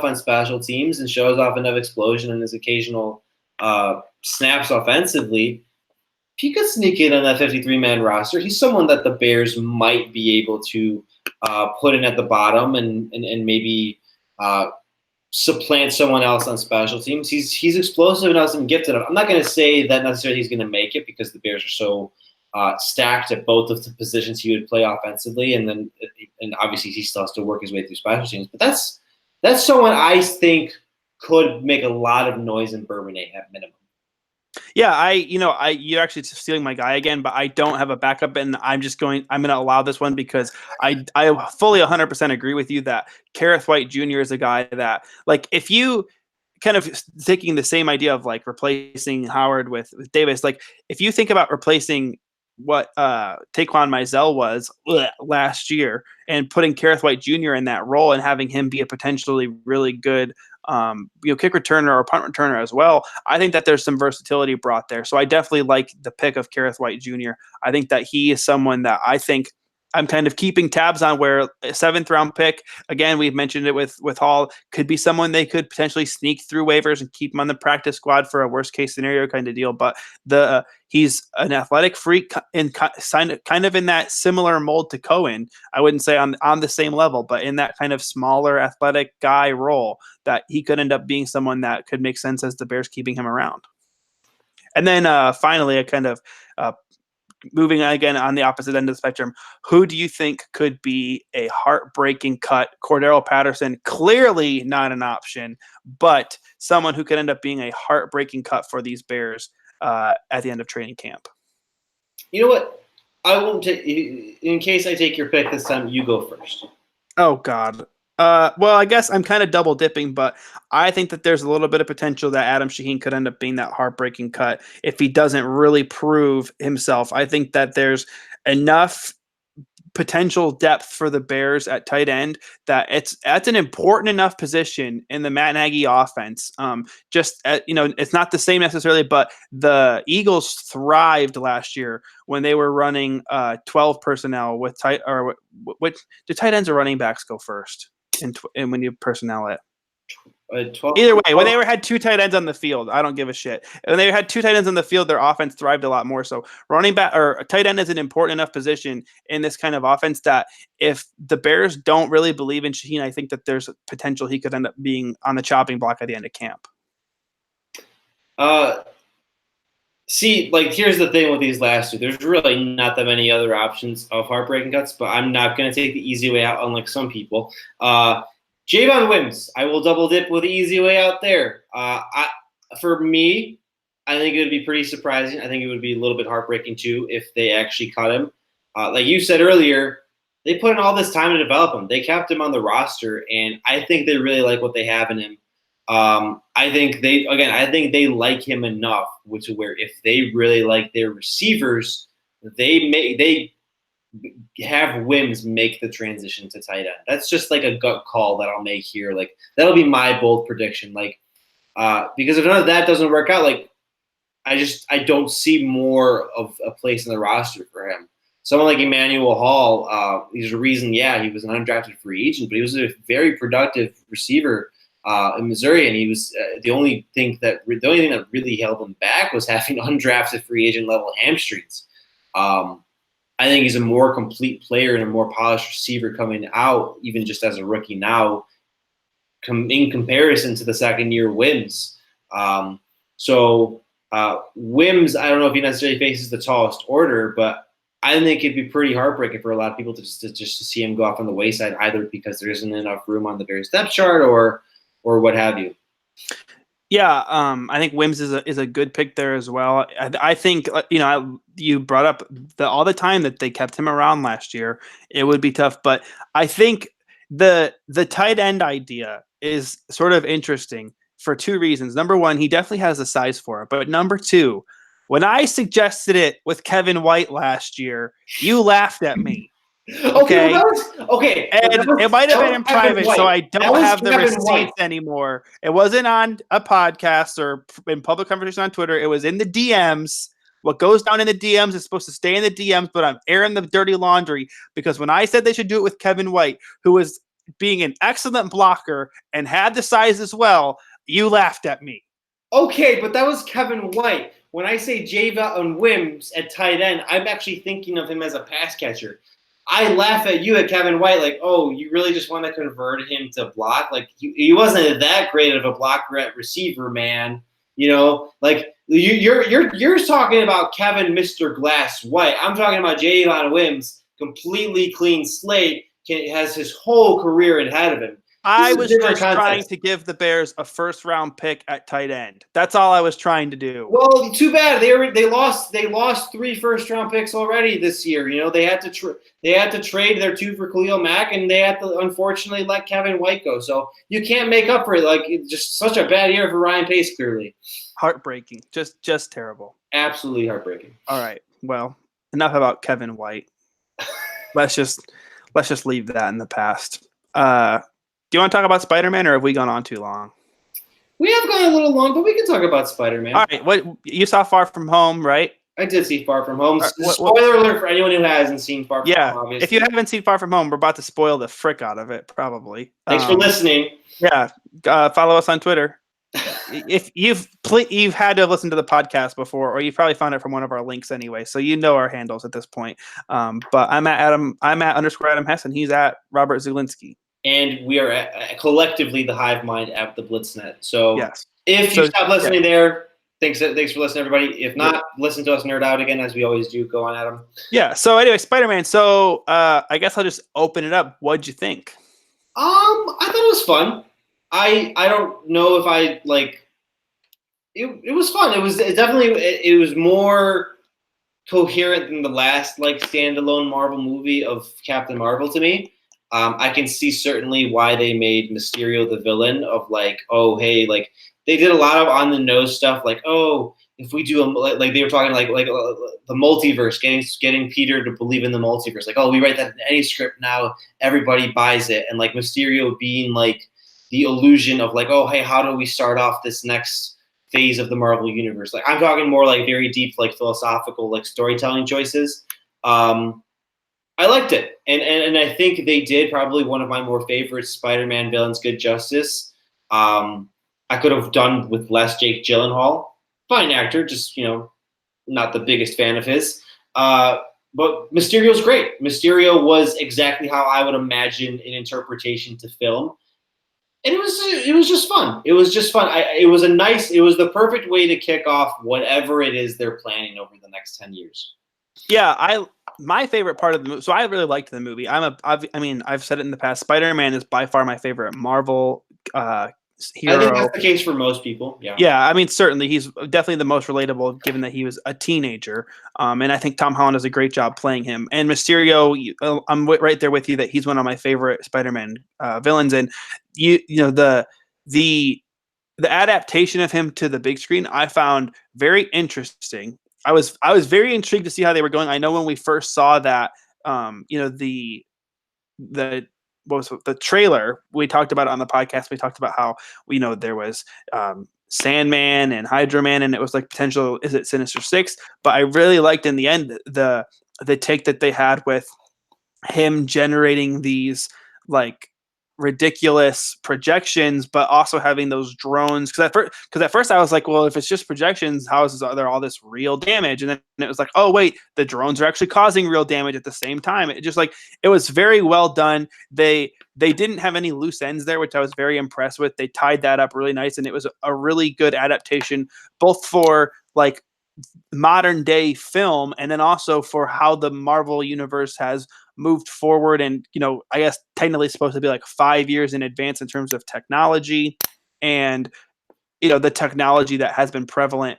S2: on special teams and shows off enough explosion in his occasional snaps offensively. If he could sneak in on that 53-man roster, he's someone that the Bears might be able to put in at the bottom and maybe supplant someone else on special teams. He's explosive enough and gifted enough. I'm not going to say that necessarily he's going to make it because the Bears are so stacked at both of the positions he would play offensively, and obviously he still has to work his way through special teams. But that's someone I think could make a lot of noise in Bourbonnais at minimum.
S1: Yeah, you're actually stealing my guy again, but I don't have a backup, and I'm going to allow this one because I fully 100% agree with you that Kerrith White Jr. is a guy that, like, if you kind of taking the same idea of like replacing Howard with Davis, like if you think about replacing what Taquan Mizell was last year and putting Kerrith White Jr. in that role and having him be a potentially really good kick returner or punt returner as well, I think that there's some versatility brought there. So I definitely like the pick of Kerrith White Jr. I think that he is someone that I think I'm kind of keeping tabs on, where a 7th round pick, again, we've mentioned it with Hall, could be someone they could potentially sneak through waivers and keep him on the practice squad for a worst case scenario kind of deal. But he's an athletic freak and kind of in that similar mold to Cohen. I wouldn't say on the same level, but in that kind of smaller athletic guy role, that he could end up being someone that could make sense as the Bears keeping him around. And then finally, a kind of moving again on the opposite end of the spectrum, who do you think could be a heartbreaking cut? Cordero Patterson, clearly not an option, but someone who could end up being a heartbreaking cut for these Bears at the end of training camp.
S2: You know what? I won't take. In case I take your pick this time, you go first.
S1: Oh God. Well, I guess I'm kind of double dipping, but I think that there's a little bit of potential that Adam Shaheen could end up being that heartbreaking cut if he doesn't really prove himself. I think that there's enough potential depth for the Bears at tight end that that's an important enough position in the Matt Nagy offense. It's not the same necessarily, but the Eagles thrived last year when they were running 12 personnel with tight ends or running backs go first and when you personnel it.
S2: 12,
S1: Either way, when they had two tight ends on the field, I don't give a shit. When they had two tight ends on the field, their offense thrived a lot more. So running back or tight end is an important enough position in this kind of offense that if the Bears don't really believe in Shaheen, I think that there's potential he could end up being on the chopping block at the end of camp.
S2: Here's the thing with these last two. There's really not that many other options of heartbreaking cuts, but I'm not going to take the easy way out, unlike some people. Javon Wims, I will double dip with the easy way out there. For me, I think it would be pretty surprising. I think it would be a little bit heartbreaking too if they actually cut him. Like you said earlier, they put in all this time to develop him. They kept him on the roster, and I think they really like what they have in him. I think they like him enough, which is where if they really like their receivers, they have Wims make the transition to tight end. That's just like a gut call that I'll make here. Like that'll be my bold prediction. Because if none of that doesn't work out, I don't see more of a place in the roster for him. Someone like Emmanuel Hall, there's a reason, he was an undrafted free agent, but he was a very productive receiver in Missouri, and he was the only thing that really held him back was having undrafted free agent level hamstrings. I think he's a more complete player and a more polished receiver coming out, even just as a rookie now, in comparison to the second-year Wims. Wims, I don't know if he necessarily faces the tallest order, but I think it'd be pretty heartbreaking for a lot of people to see him go off on the wayside, either because there isn't enough room on the Bears depth chart or what have you.
S1: Yeah, I think Wims is a good pick there as well. I think you brought up all the time that they kept him around last year. It would be tough, but I think the tight end idea is sort of interesting for two reasons. Number one, he definitely has the size for it, but number two, when I suggested it with Kevin White last year, you laughed at me. Okay. And it might have been in private, so I don't have the receipts anymore. It wasn't on a podcast or in public conversation on Twitter. It was in the DMs. What goes down in the DMs is supposed to stay in the DMs, but I'm airing the dirty laundry because when I said they should do it with Kevin White, who was being an excellent blocker and had the size as well, you laughed at me.
S2: Okay, but that was Kevin White. When I say Javon Wims at tight end, I'm actually thinking of him as a pass catcher. I laugh at you at Kevin White like, oh, you really just want to convert him to block? Like, he wasn't that great of a blocker at receiver, man. You're talking about Kevin Mr. Glass White. I'm talking about Javon Wims, completely clean slate, has his whole career ahead of him.
S1: I was just trying to give the Bears a first-round pick at tight end. That's all I was trying to do.
S2: Well, too bad they lost 3 first-round picks already this year. They had to trade their 2 for Khalil Mack, and they had to unfortunately let Kevin White go. So you can't make up for it. It's just such a bad year for Ryan Pace. Clearly,
S1: heartbreaking. Just terrible.
S2: Absolutely heartbreaking.
S1: All right. Well, enough about Kevin White. Let's just leave that in the past. Do you want to talk about Spider-Man, or have we gone on too long?
S2: We have gone a little long, but we can talk about Spider-Man.
S1: All right. What you saw Far From Home, right?
S2: I did see Far From Home. Spoiler alert for anyone who hasn't seen Far From Home, obviously.
S1: If you haven't seen Far From Home, we're about to spoil the frick out of it, probably.
S2: Thanks for listening.
S1: Yeah. Follow us on Twitter. If you've had to listen to the podcast before, or you've probably found it from one of our links anyway, so you know our handles at this point. But I'm at _Adam Hess, and he's at Robert Zulinski. And
S2: we are collectively the hive mind at the Blitznет. So
S1: yes.
S2: If you stop listening there, Thanks for listening, everybody. If not, listen to us nerd out again as we always do. Go on, Adam.
S1: Yeah. So anyway, Spider-Man. So I guess I'll just open it up. What'd you think?
S2: I thought it was fun. I don't know if I like it was fun. It was it was more coherent than the last like standalone Marvel movie of Captain Marvel to me. I can see certainly why they made Mysterio the villain of like, oh hey, like they did a lot of on the nose stuff like, oh, if we do like they were talking like the multiverse, getting Peter to believe in the multiverse, like, oh, we write that in any script now, everybody buys it, and like Mysterio being like the illusion of like, oh hey, how do we start off this next phase of the Marvel universe? Like I'm talking more like very deep, like philosophical, like storytelling choices. I liked it, and I think they did probably one of my more favorite Spider-Man villains good justice. I could have done with less Jake Gyllenhaal. Fine actor, just not the biggest fan of his. But Mysterio's great. Mysterio was exactly how I would imagine an interpretation to film, and it was just fun. It was just fun. It was the perfect way to kick off whatever it is they're planning over the next 10 years.
S1: Yeah, my favorite part of the movie. So I really liked the movie. I've said it in the past. Spider-Man is by far my favorite Marvel hero.
S2: I think that's the case for most people. Yeah.
S1: Yeah, I mean, certainly he's definitely the most relatable, given that he was a teenager. And I think Tom Holland does a great job playing him. And Mysterio, I'm right there with you that he's one of my favorite Spider-Man villains. And the adaptation of him to the big screen, I found very interesting. I was very intrigued to see how they were going. I know when we first saw that, the what was the trailer, we talked about it on the podcast. We talked about how there was Sandman and Hydro Man, and it was like potential. Is it Sinister Six? But I really liked in the end the take that they had with him generating these like ridiculous projections, but also having those drones. Because at first I was like, well, if it's just projections, how is there all this real damage? And then it was like, oh wait, the drones are actually causing real damage at the same time. It was very well done. They didn't have any loose ends there, which I was very impressed with. They tied that up really nice, and it was a really good adaptation, both for like modern day film and then also for how the Marvel universe has moved forward. And I guess technically supposed to be like 5 years in advance in terms of technology and the technology that has been prevalent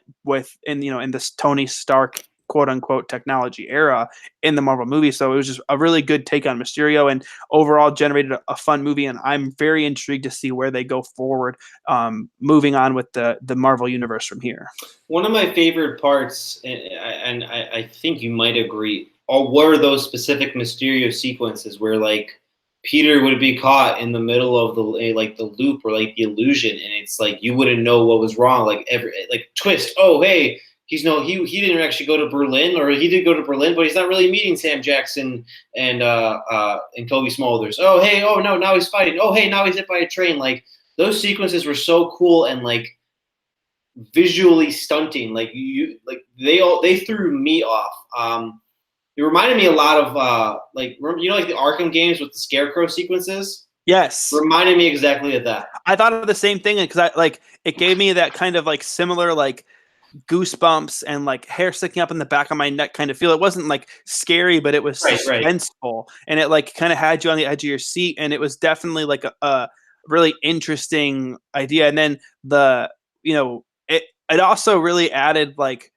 S1: in this Tony Stark quote unquote technology era in the Marvel movie. So it was just a really good take on Mysterio, and overall generated a fun movie. And I'm very intrigued to see where they go forward, moving on with the Marvel universe from here.
S2: One of my favorite parts, and I think you might agree, were those specific Mysterio sequences where like Peter would be caught in the middle of the loop or like the illusion, and it's like you wouldn't know what was wrong. Like twist. Oh hey, he didn't actually go to Berlin, or he did go to Berlin, but he's not really meeting Sam Jackson and Kobe Smulders. Oh hey, oh no, now he's fighting. Oh hey, now he's hit by a train. Like those sequences were so cool and like visually stunting. Like they threw me off. It reminded me a lot of like the Arkham games with the Scarecrow sequences.
S1: Yes,
S2: reminded me exactly of that.
S1: I thought of the same thing because it gave me that kind of like similar like goosebumps and like hair sticking up in the back of my neck kind of feel. It wasn't like scary, but it was suspenseful, and it like kind of had you on the edge of your seat, and it was definitely like a really interesting idea. And then it also really added like,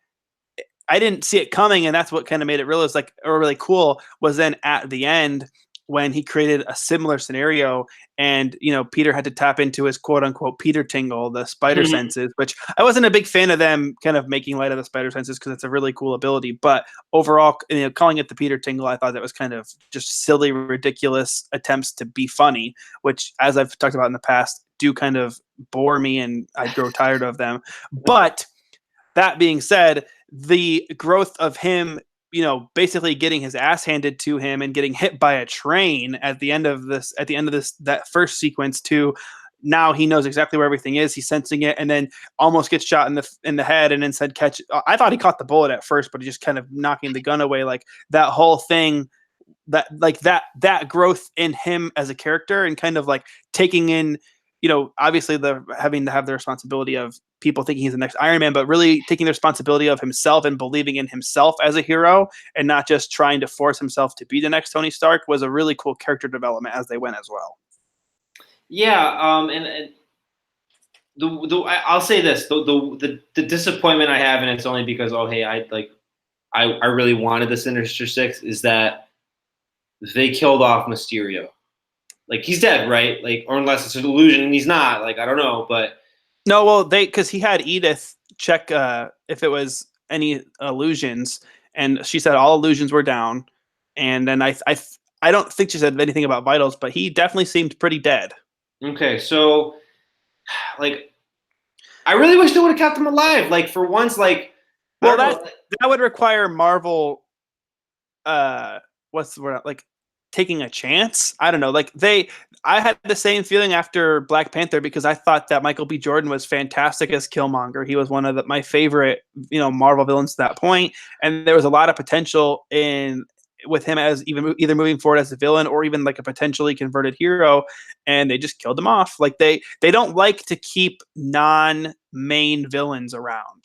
S1: I didn't see it coming, and that's what kind of made it really cool was then at the end when he created a similar scenario, and Peter had to tap into his quote unquote Peter tingle, the spider senses, which I wasn't a big fan of them kind of making light of the spider senses because it's a really cool ability. But overall, calling it the Peter tingle, I thought that was kind of just silly, ridiculous attempts to be funny, which, as I've talked about in the past, do kind of bore me and I grow tired of them. But that being said, the growth of him, basically getting his ass handed to him and getting hit by a train at the end of that first sequence to now he knows exactly where everything is. He's sensing it, and then almost gets shot in the head, and then said catch. I thought he caught the bullet at first, but he just kind of knocking the gun away. Like that whole thing, that growth in him as a character, and kind of like taking in obviously the having to have the responsibility of people thinking he's the next Iron Man, but really taking the responsibility of himself and believing in himself as a hero and not just trying to force himself to be the next Tony Stark was a really cool character development as they went as well.
S2: Yeah, and I'll say this: the disappointment I have, and it's only because I really wanted the Sinister Six, is that they killed off Mysterio. Like, he's dead, right? Like, or unless it's an illusion and he's not. Like, I don't know, but
S1: No, well, because he had Edith check if it was any illusions, and she said all illusions were down. And then I don't think she said anything about vitals, but he definitely seemed pretty dead.
S2: okay. So, like, I really wish they would have kept him alive. Like, for once, like,
S1: well, that would require Marvel. What's the word? Like taking a chance. I don't know. I had the same feeling after Black Panther because I thought that Michael B. Jordan was fantastic as Killmonger. He was one of my favorite, Marvel villains to that point, and there was a lot of potential with him as either moving forward as a villain or even like a potentially converted hero, and they just killed him off. Like they don't like to keep non-main villains around.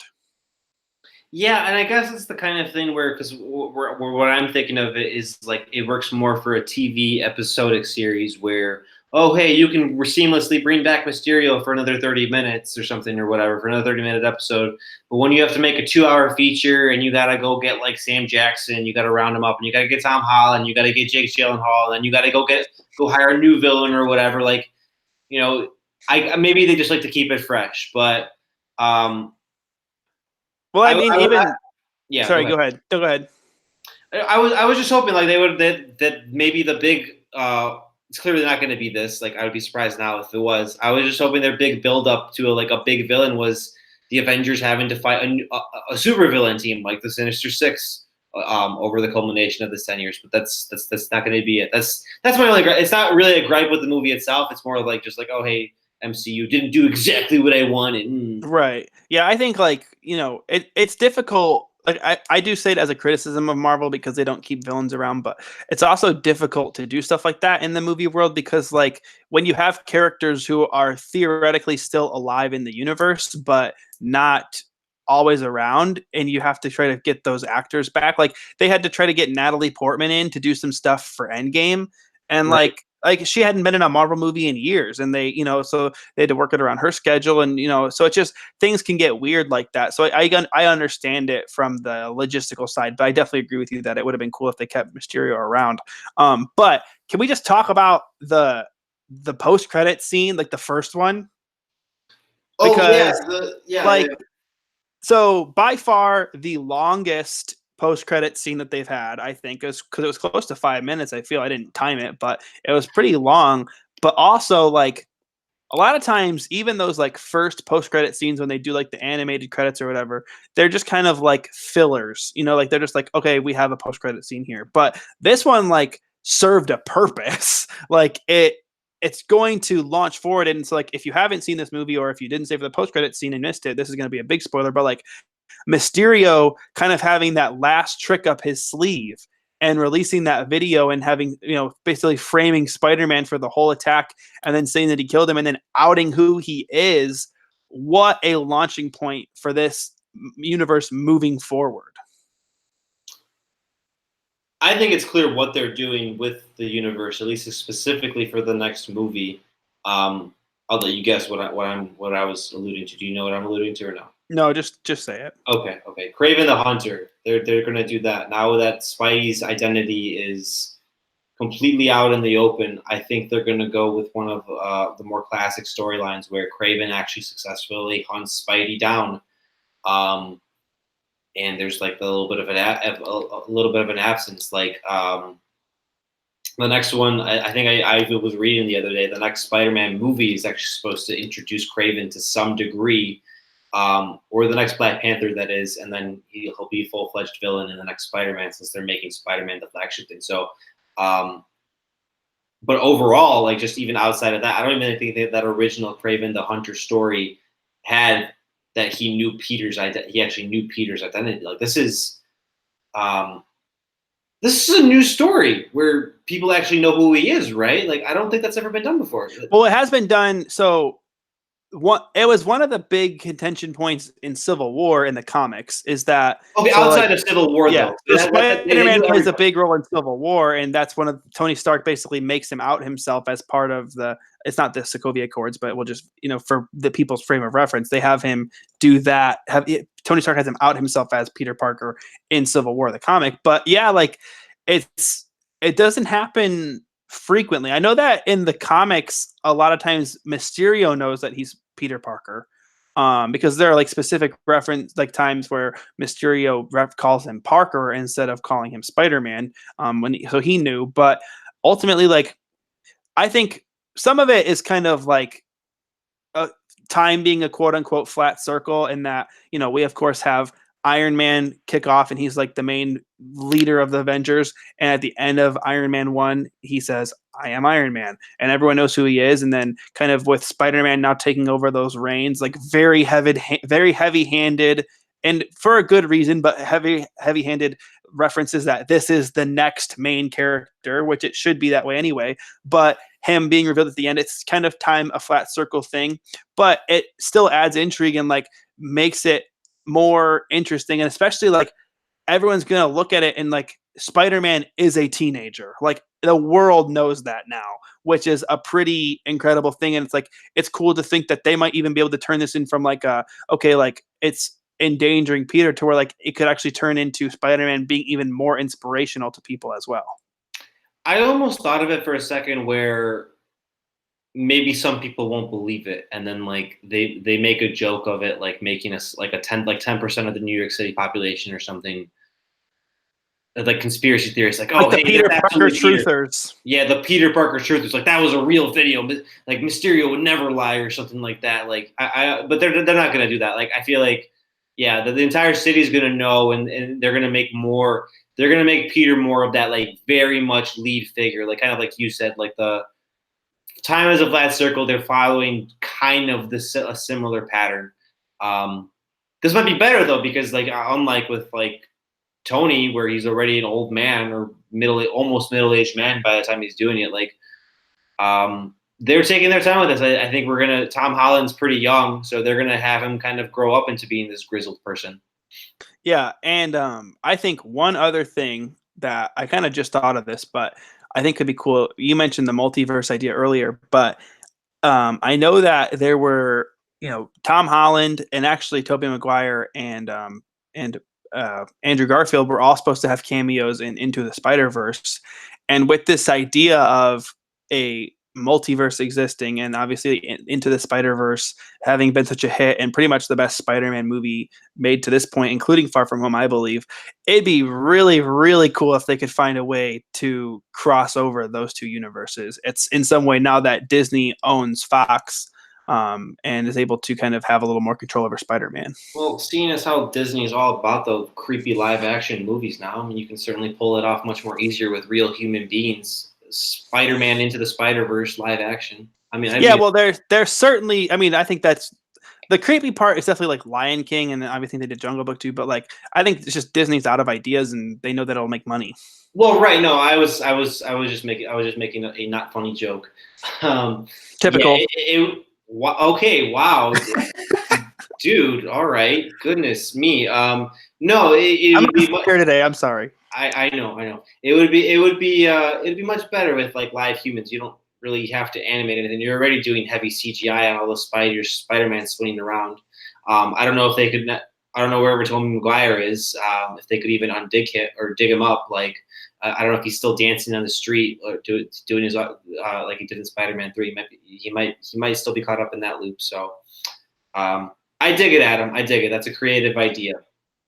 S2: Yeah, and I guess it's the kind of thing where, because what I'm thinking of it is like it works more for a TV episodic series where, oh, hey, you can seamlessly bring back Mysterio for another 30 minutes or something or whatever, for another 30-minute episode. But when you have to make a 2-hour feature and you got to go get like Sam Jackson, you got to round him up, and you got to get Tom Holland, you got to get Jake Gyllenhaal, and you got to go hire a new villain or whatever. Like, maybe they just like to keep it fresh, but.
S1: Well, I mean,
S2: yeah.
S1: Sorry, go ahead. No, go ahead.
S2: I was just hoping like they would that maybe the big. It's clearly not going to be this. Like, I would be surprised now if it was. I was just hoping their big build up to a big villain was the Avengers having to fight a super villain team like the Sinister Six over the culmination of the 10 years. But that's not going to be it. That's my only gripe. It's not really a gripe with the movie itself. It's more like just like, oh, hey, MCU didn't do exactly what I wanted.
S1: Right. Yeah, I think it's difficult. Like I do say it as a criticism of Marvel because they don't keep villains around, but it's also difficult to do stuff like that in the movie world because when you have characters who are theoretically still alive in the universe but not always around, and you have to try to get those actors back. Like they had to try to get Natalie Portman in to do some stuff for Endgame, and
S2: right.
S1: like she hadn't been in a Marvel movie in years, and they so they had to work it around her schedule, and so it's just things can get weird like that. So I understand it from the logistical side, but I definitely agree with you that it would have been cool if they kept Mysterio around. But can we just talk about the post credit scene, like the first one? Because so by far the longest post-credit scene that they've had, I think, is because it was close to 5 minutes. I feel I didn't time it, but it was pretty long. But also, a lot of times, even those first post-credit scenes when they do the animated credits or whatever, they're just kind of like fillers. They're just like, okay, we have a post-credit scene here. But this one served a purpose. It's going to launch forward, and so if you haven't seen this movie or if you didn't save the post-credit scene and missed it, this is going to be a big spoiler. But Mysterio kind of having that last trick up his sleeve and releasing that video and having, basically framing Spider-Man for the whole attack and then saying that he killed him and then outing who he is. What a launching point for this universe moving forward.
S2: I think it's clear what they're doing with the universe, at least specifically for the next movie. I'll let you guess what I was alluding to. Do you know what I'm alluding to or no?
S1: No, just say it.
S2: Okay. Kraven the Hunter. They're going to do that now that Spidey's identity is completely out in the open. I think they're going to go with one of the more classic storylines where Kraven actually successfully hunts Spidey down. And there's a little bit of an absence. The next one, I think I was reading the other day. The next Spider-Man movie is actually supposed to introduce Kraven to some degree, or the next Black Panther, that is, and then he'll be a full-fledged villain in the next Spider-Man since they're making Spider-Man the flagship thing. So, but overall, just even outside of that, I don't even think that original Kraven the Hunter story had that he knew Peter's identity. He actually knew Peter's identity. This is This is a new story where people actually know who he is, right? Like, I don't think that's ever been done before.
S1: Well, it has been done. So it was one of the big contention points in Civil War in the comics is that
S2: Okay,
S1: so like
S2: outside of Civil War,
S1: yeah,
S2: though,
S1: so
S2: they
S1: Spider-Man
S2: do
S1: plays a
S2: everybody.
S1: big role in Civil War, and that's one of Tony Stark basically makes him out himself as part of the. It's not the Sokovia Accords, but we'll just for the people's frame of reference, they have him do that. Tony Stark has him out himself as Peter Parker in Civil War, the comic. But yeah, like it doesn't happen frequently. I know that in the comics, a lot of times Mysterio knows that he's Peter Parker. Because there are like specific reference like times where Mysterio calls him Parker instead of calling him Spider-Man. So he knew, but ultimately, like I think some of it is kind of like time being a quote unquote flat circle, in that we of course have Iron Man kick off, and he's like the main leader of the Avengers. And at the end of Iron Man 1, he says, I am Iron Man. And everyone knows who he is. And then kind of with Spider-Man now taking over those reins, like very heavy-handed, and for a good reason, but heavy-handed references that this is the next main character, which it should be that way anyway. But him being revealed at the end, it's kind of time a flat circle thing, but it still adds intrigue and like makes it more interesting. And especially like everyone's gonna look at it and like Spider-Man is a teenager. Like the world knows that now, which is a pretty incredible thing. And it's like it's cool to think that they might even be able to turn this in from like like it's endangering Peter to where like it could actually turn into Spider-Man being even more inspirational to people as well.
S2: I almost thought of it for a second where maybe some people won't believe it, and then like they make a joke of it, like making us like 10% of the New York City population or something, like conspiracy theorists, like,
S1: Like
S2: oh
S1: the
S2: hey,
S1: Peter
S2: that's
S1: Parker
S2: absolutely Peter.
S1: truthers.
S2: Yeah, the Peter Parker truth is like that was a real video. Like Mysterio would never lie or something like that. Like but they're not gonna do that. Like I feel like yeah, the entire city is gonna know, and they're gonna make more. They're gonna make Peter more of that like very much lead figure, like kind of like you said, like the time as a flat circle. They're following kind of a similar pattern. This might be better though because like unlike with like Tony, where he's already an old man or almost middle aged man by the time he's doing it. Like, they're taking their time with this. I think Tom Holland's pretty young, so they're gonna have him kind of grow up into being this grizzled person.
S1: Yeah, and I think one other thing that I kind of just thought of this, but I think could be cool. You mentioned the multiverse idea earlier, but I know that there were, Tom Holland and actually Tobey Maguire and Andrew Garfield were all supposed to have cameos in Into the Spider-Verse, and with this idea of a multiverse existing, and obviously Into the Spider-Verse having been such a hit and pretty much the best Spider-Man movie made to this point, including Far From Home, I believe, it'd be really, really cool if they could find a way to cross over those two universes. It's in some way now that Disney owns Fox, and is able to kind of have a little more control over Spider-Man.
S2: Well, seeing as how Disney is all about the creepy live action movies now, I mean, you can certainly pull it off much more easier with real human beings. Spider-Man Into the Spider-Verse live action.
S1: Yeah, well, there's certainly. I mean, I think that's the creepy part is definitely like Lion King, and obviously they did Jungle Book too. But like, I think it's just Disney's out of ideas, and they know that it'll make money.
S2: well, right. No, I was just making a not funny joke. Yeah,
S1: Typical.
S2: okay, wow, dude. All right, goodness me. No, it
S1: I'm
S2: would be.
S1: here today. I'm sorry.
S2: I know. It'd be much better with like live humans. You don't really have to animate anything. You're already doing heavy CGI on all the Spider-Man swinging around. I don't know if they could. I don't know wherever Tobey Maguire is. If they could even undig him or dig him up. Like I don't know if he's still dancing on the street or doing his like he did in Spider-Man 3. He might still be caught up in that loop. So I dig it, Adam. I dig it. That's a creative idea.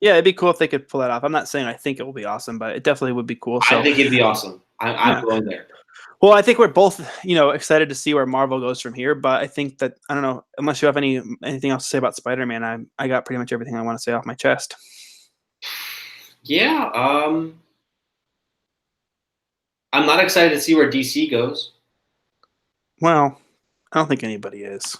S1: Yeah, it'd be cool if they could pull that off. I'm not saying I think it will be awesome, but it definitely would be cool. So
S2: I think it'd be awesome. I'm going there.
S1: well, I think we're both, excited to see where Marvel goes from here. But I think that I don't know, unless you have anything else to say about Spider-Man, I got pretty much everything I want to say off my chest.
S2: Yeah. I'm not excited to see where DC goes.
S1: Well, I don't think anybody is.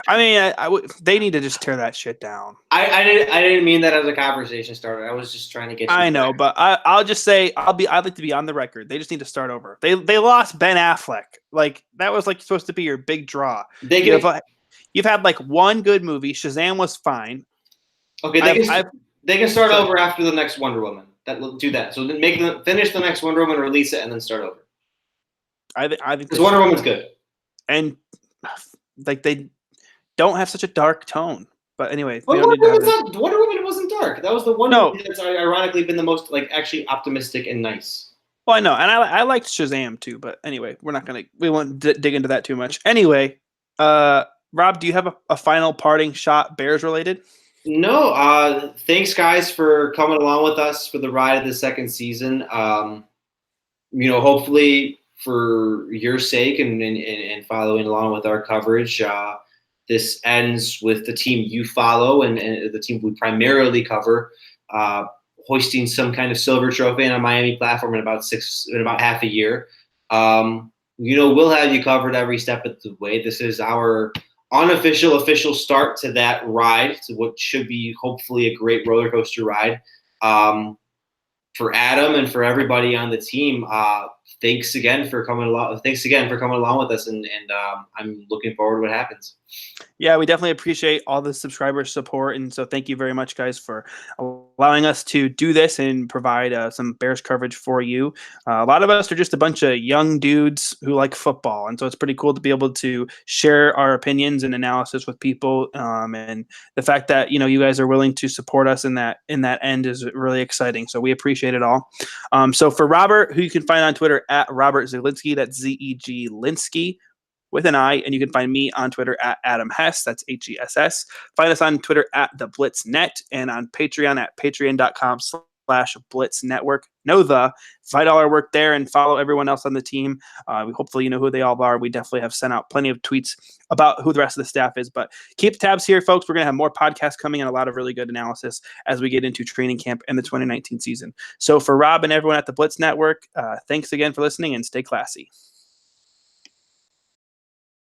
S1: I mean, they need to just tear that shit down.
S2: I didn't mean that as a conversation starter. I was just trying to get you.
S1: I know, but I'll just say I'd like to be on the record. They just need to start over. They lost Ben Affleck. Like that was like supposed to be your big draw. You've had like one good movie. Shazam was fine.
S2: Okay, they can start over after the next Wonder Woman. Do that. So then finish the next Wonder Woman, release it, and then start over.
S1: I think
S2: because Wonder Woman's good,
S1: and like they don't have such a dark tone. But anyway,
S2: Wonder Woman wasn't dark. That was the one movie that's ironically been the most like actually optimistic and nice.
S1: Well, I know, and I liked Shazam too. But anyway, we won't dig into that too much. Anyway, Rob, do you have a final parting shot Bears related?
S2: No. Thanks, guys, for coming along with us for the ride of the second season. Hopefully for your sake and following along with our coverage, this ends with the team you follow and the team we primarily cover hoisting some kind of silver trophy on a Miami platform in about half a year. We'll have you covered every step of the way. This is our unofficial official start to that ride, to what should be hopefully a great roller coaster ride. For Adam and for everybody on the team, thanks again for coming along. Thanks again for coming along with us, and I'm looking forward to what happens.
S1: Yeah, we definitely appreciate all the subscriber support, and so thank you very much, guys, for allowing us to do this and provide some Bears coverage for you. A lot of us are just a bunch of young dudes who like football, and so it's pretty cool to be able to share our opinions and analysis with people. And the fact that you guys are willing to support us in that end is really exciting. So we appreciate it all. So for Robert, who you can find on Twitter at Robert Zielinski, that's ZEG Linsky with an I, and you can find me on Twitter at Adam Hess, that's HESS. Find us on Twitter at The BlitzNet and on Patreon at patreon.com/BlitzNetwork. Know the $5 work there and follow everyone else on the team. Hopefully you know who they all are. We definitely have sent out plenty of tweets about who the rest of the staff is, but keep tabs here, folks. We're going to have more podcasts coming and a lot of really good analysis as we get into training camp and the 2019 season. So for Rob and everyone at the Blitz Network, thanks again for listening and stay classy.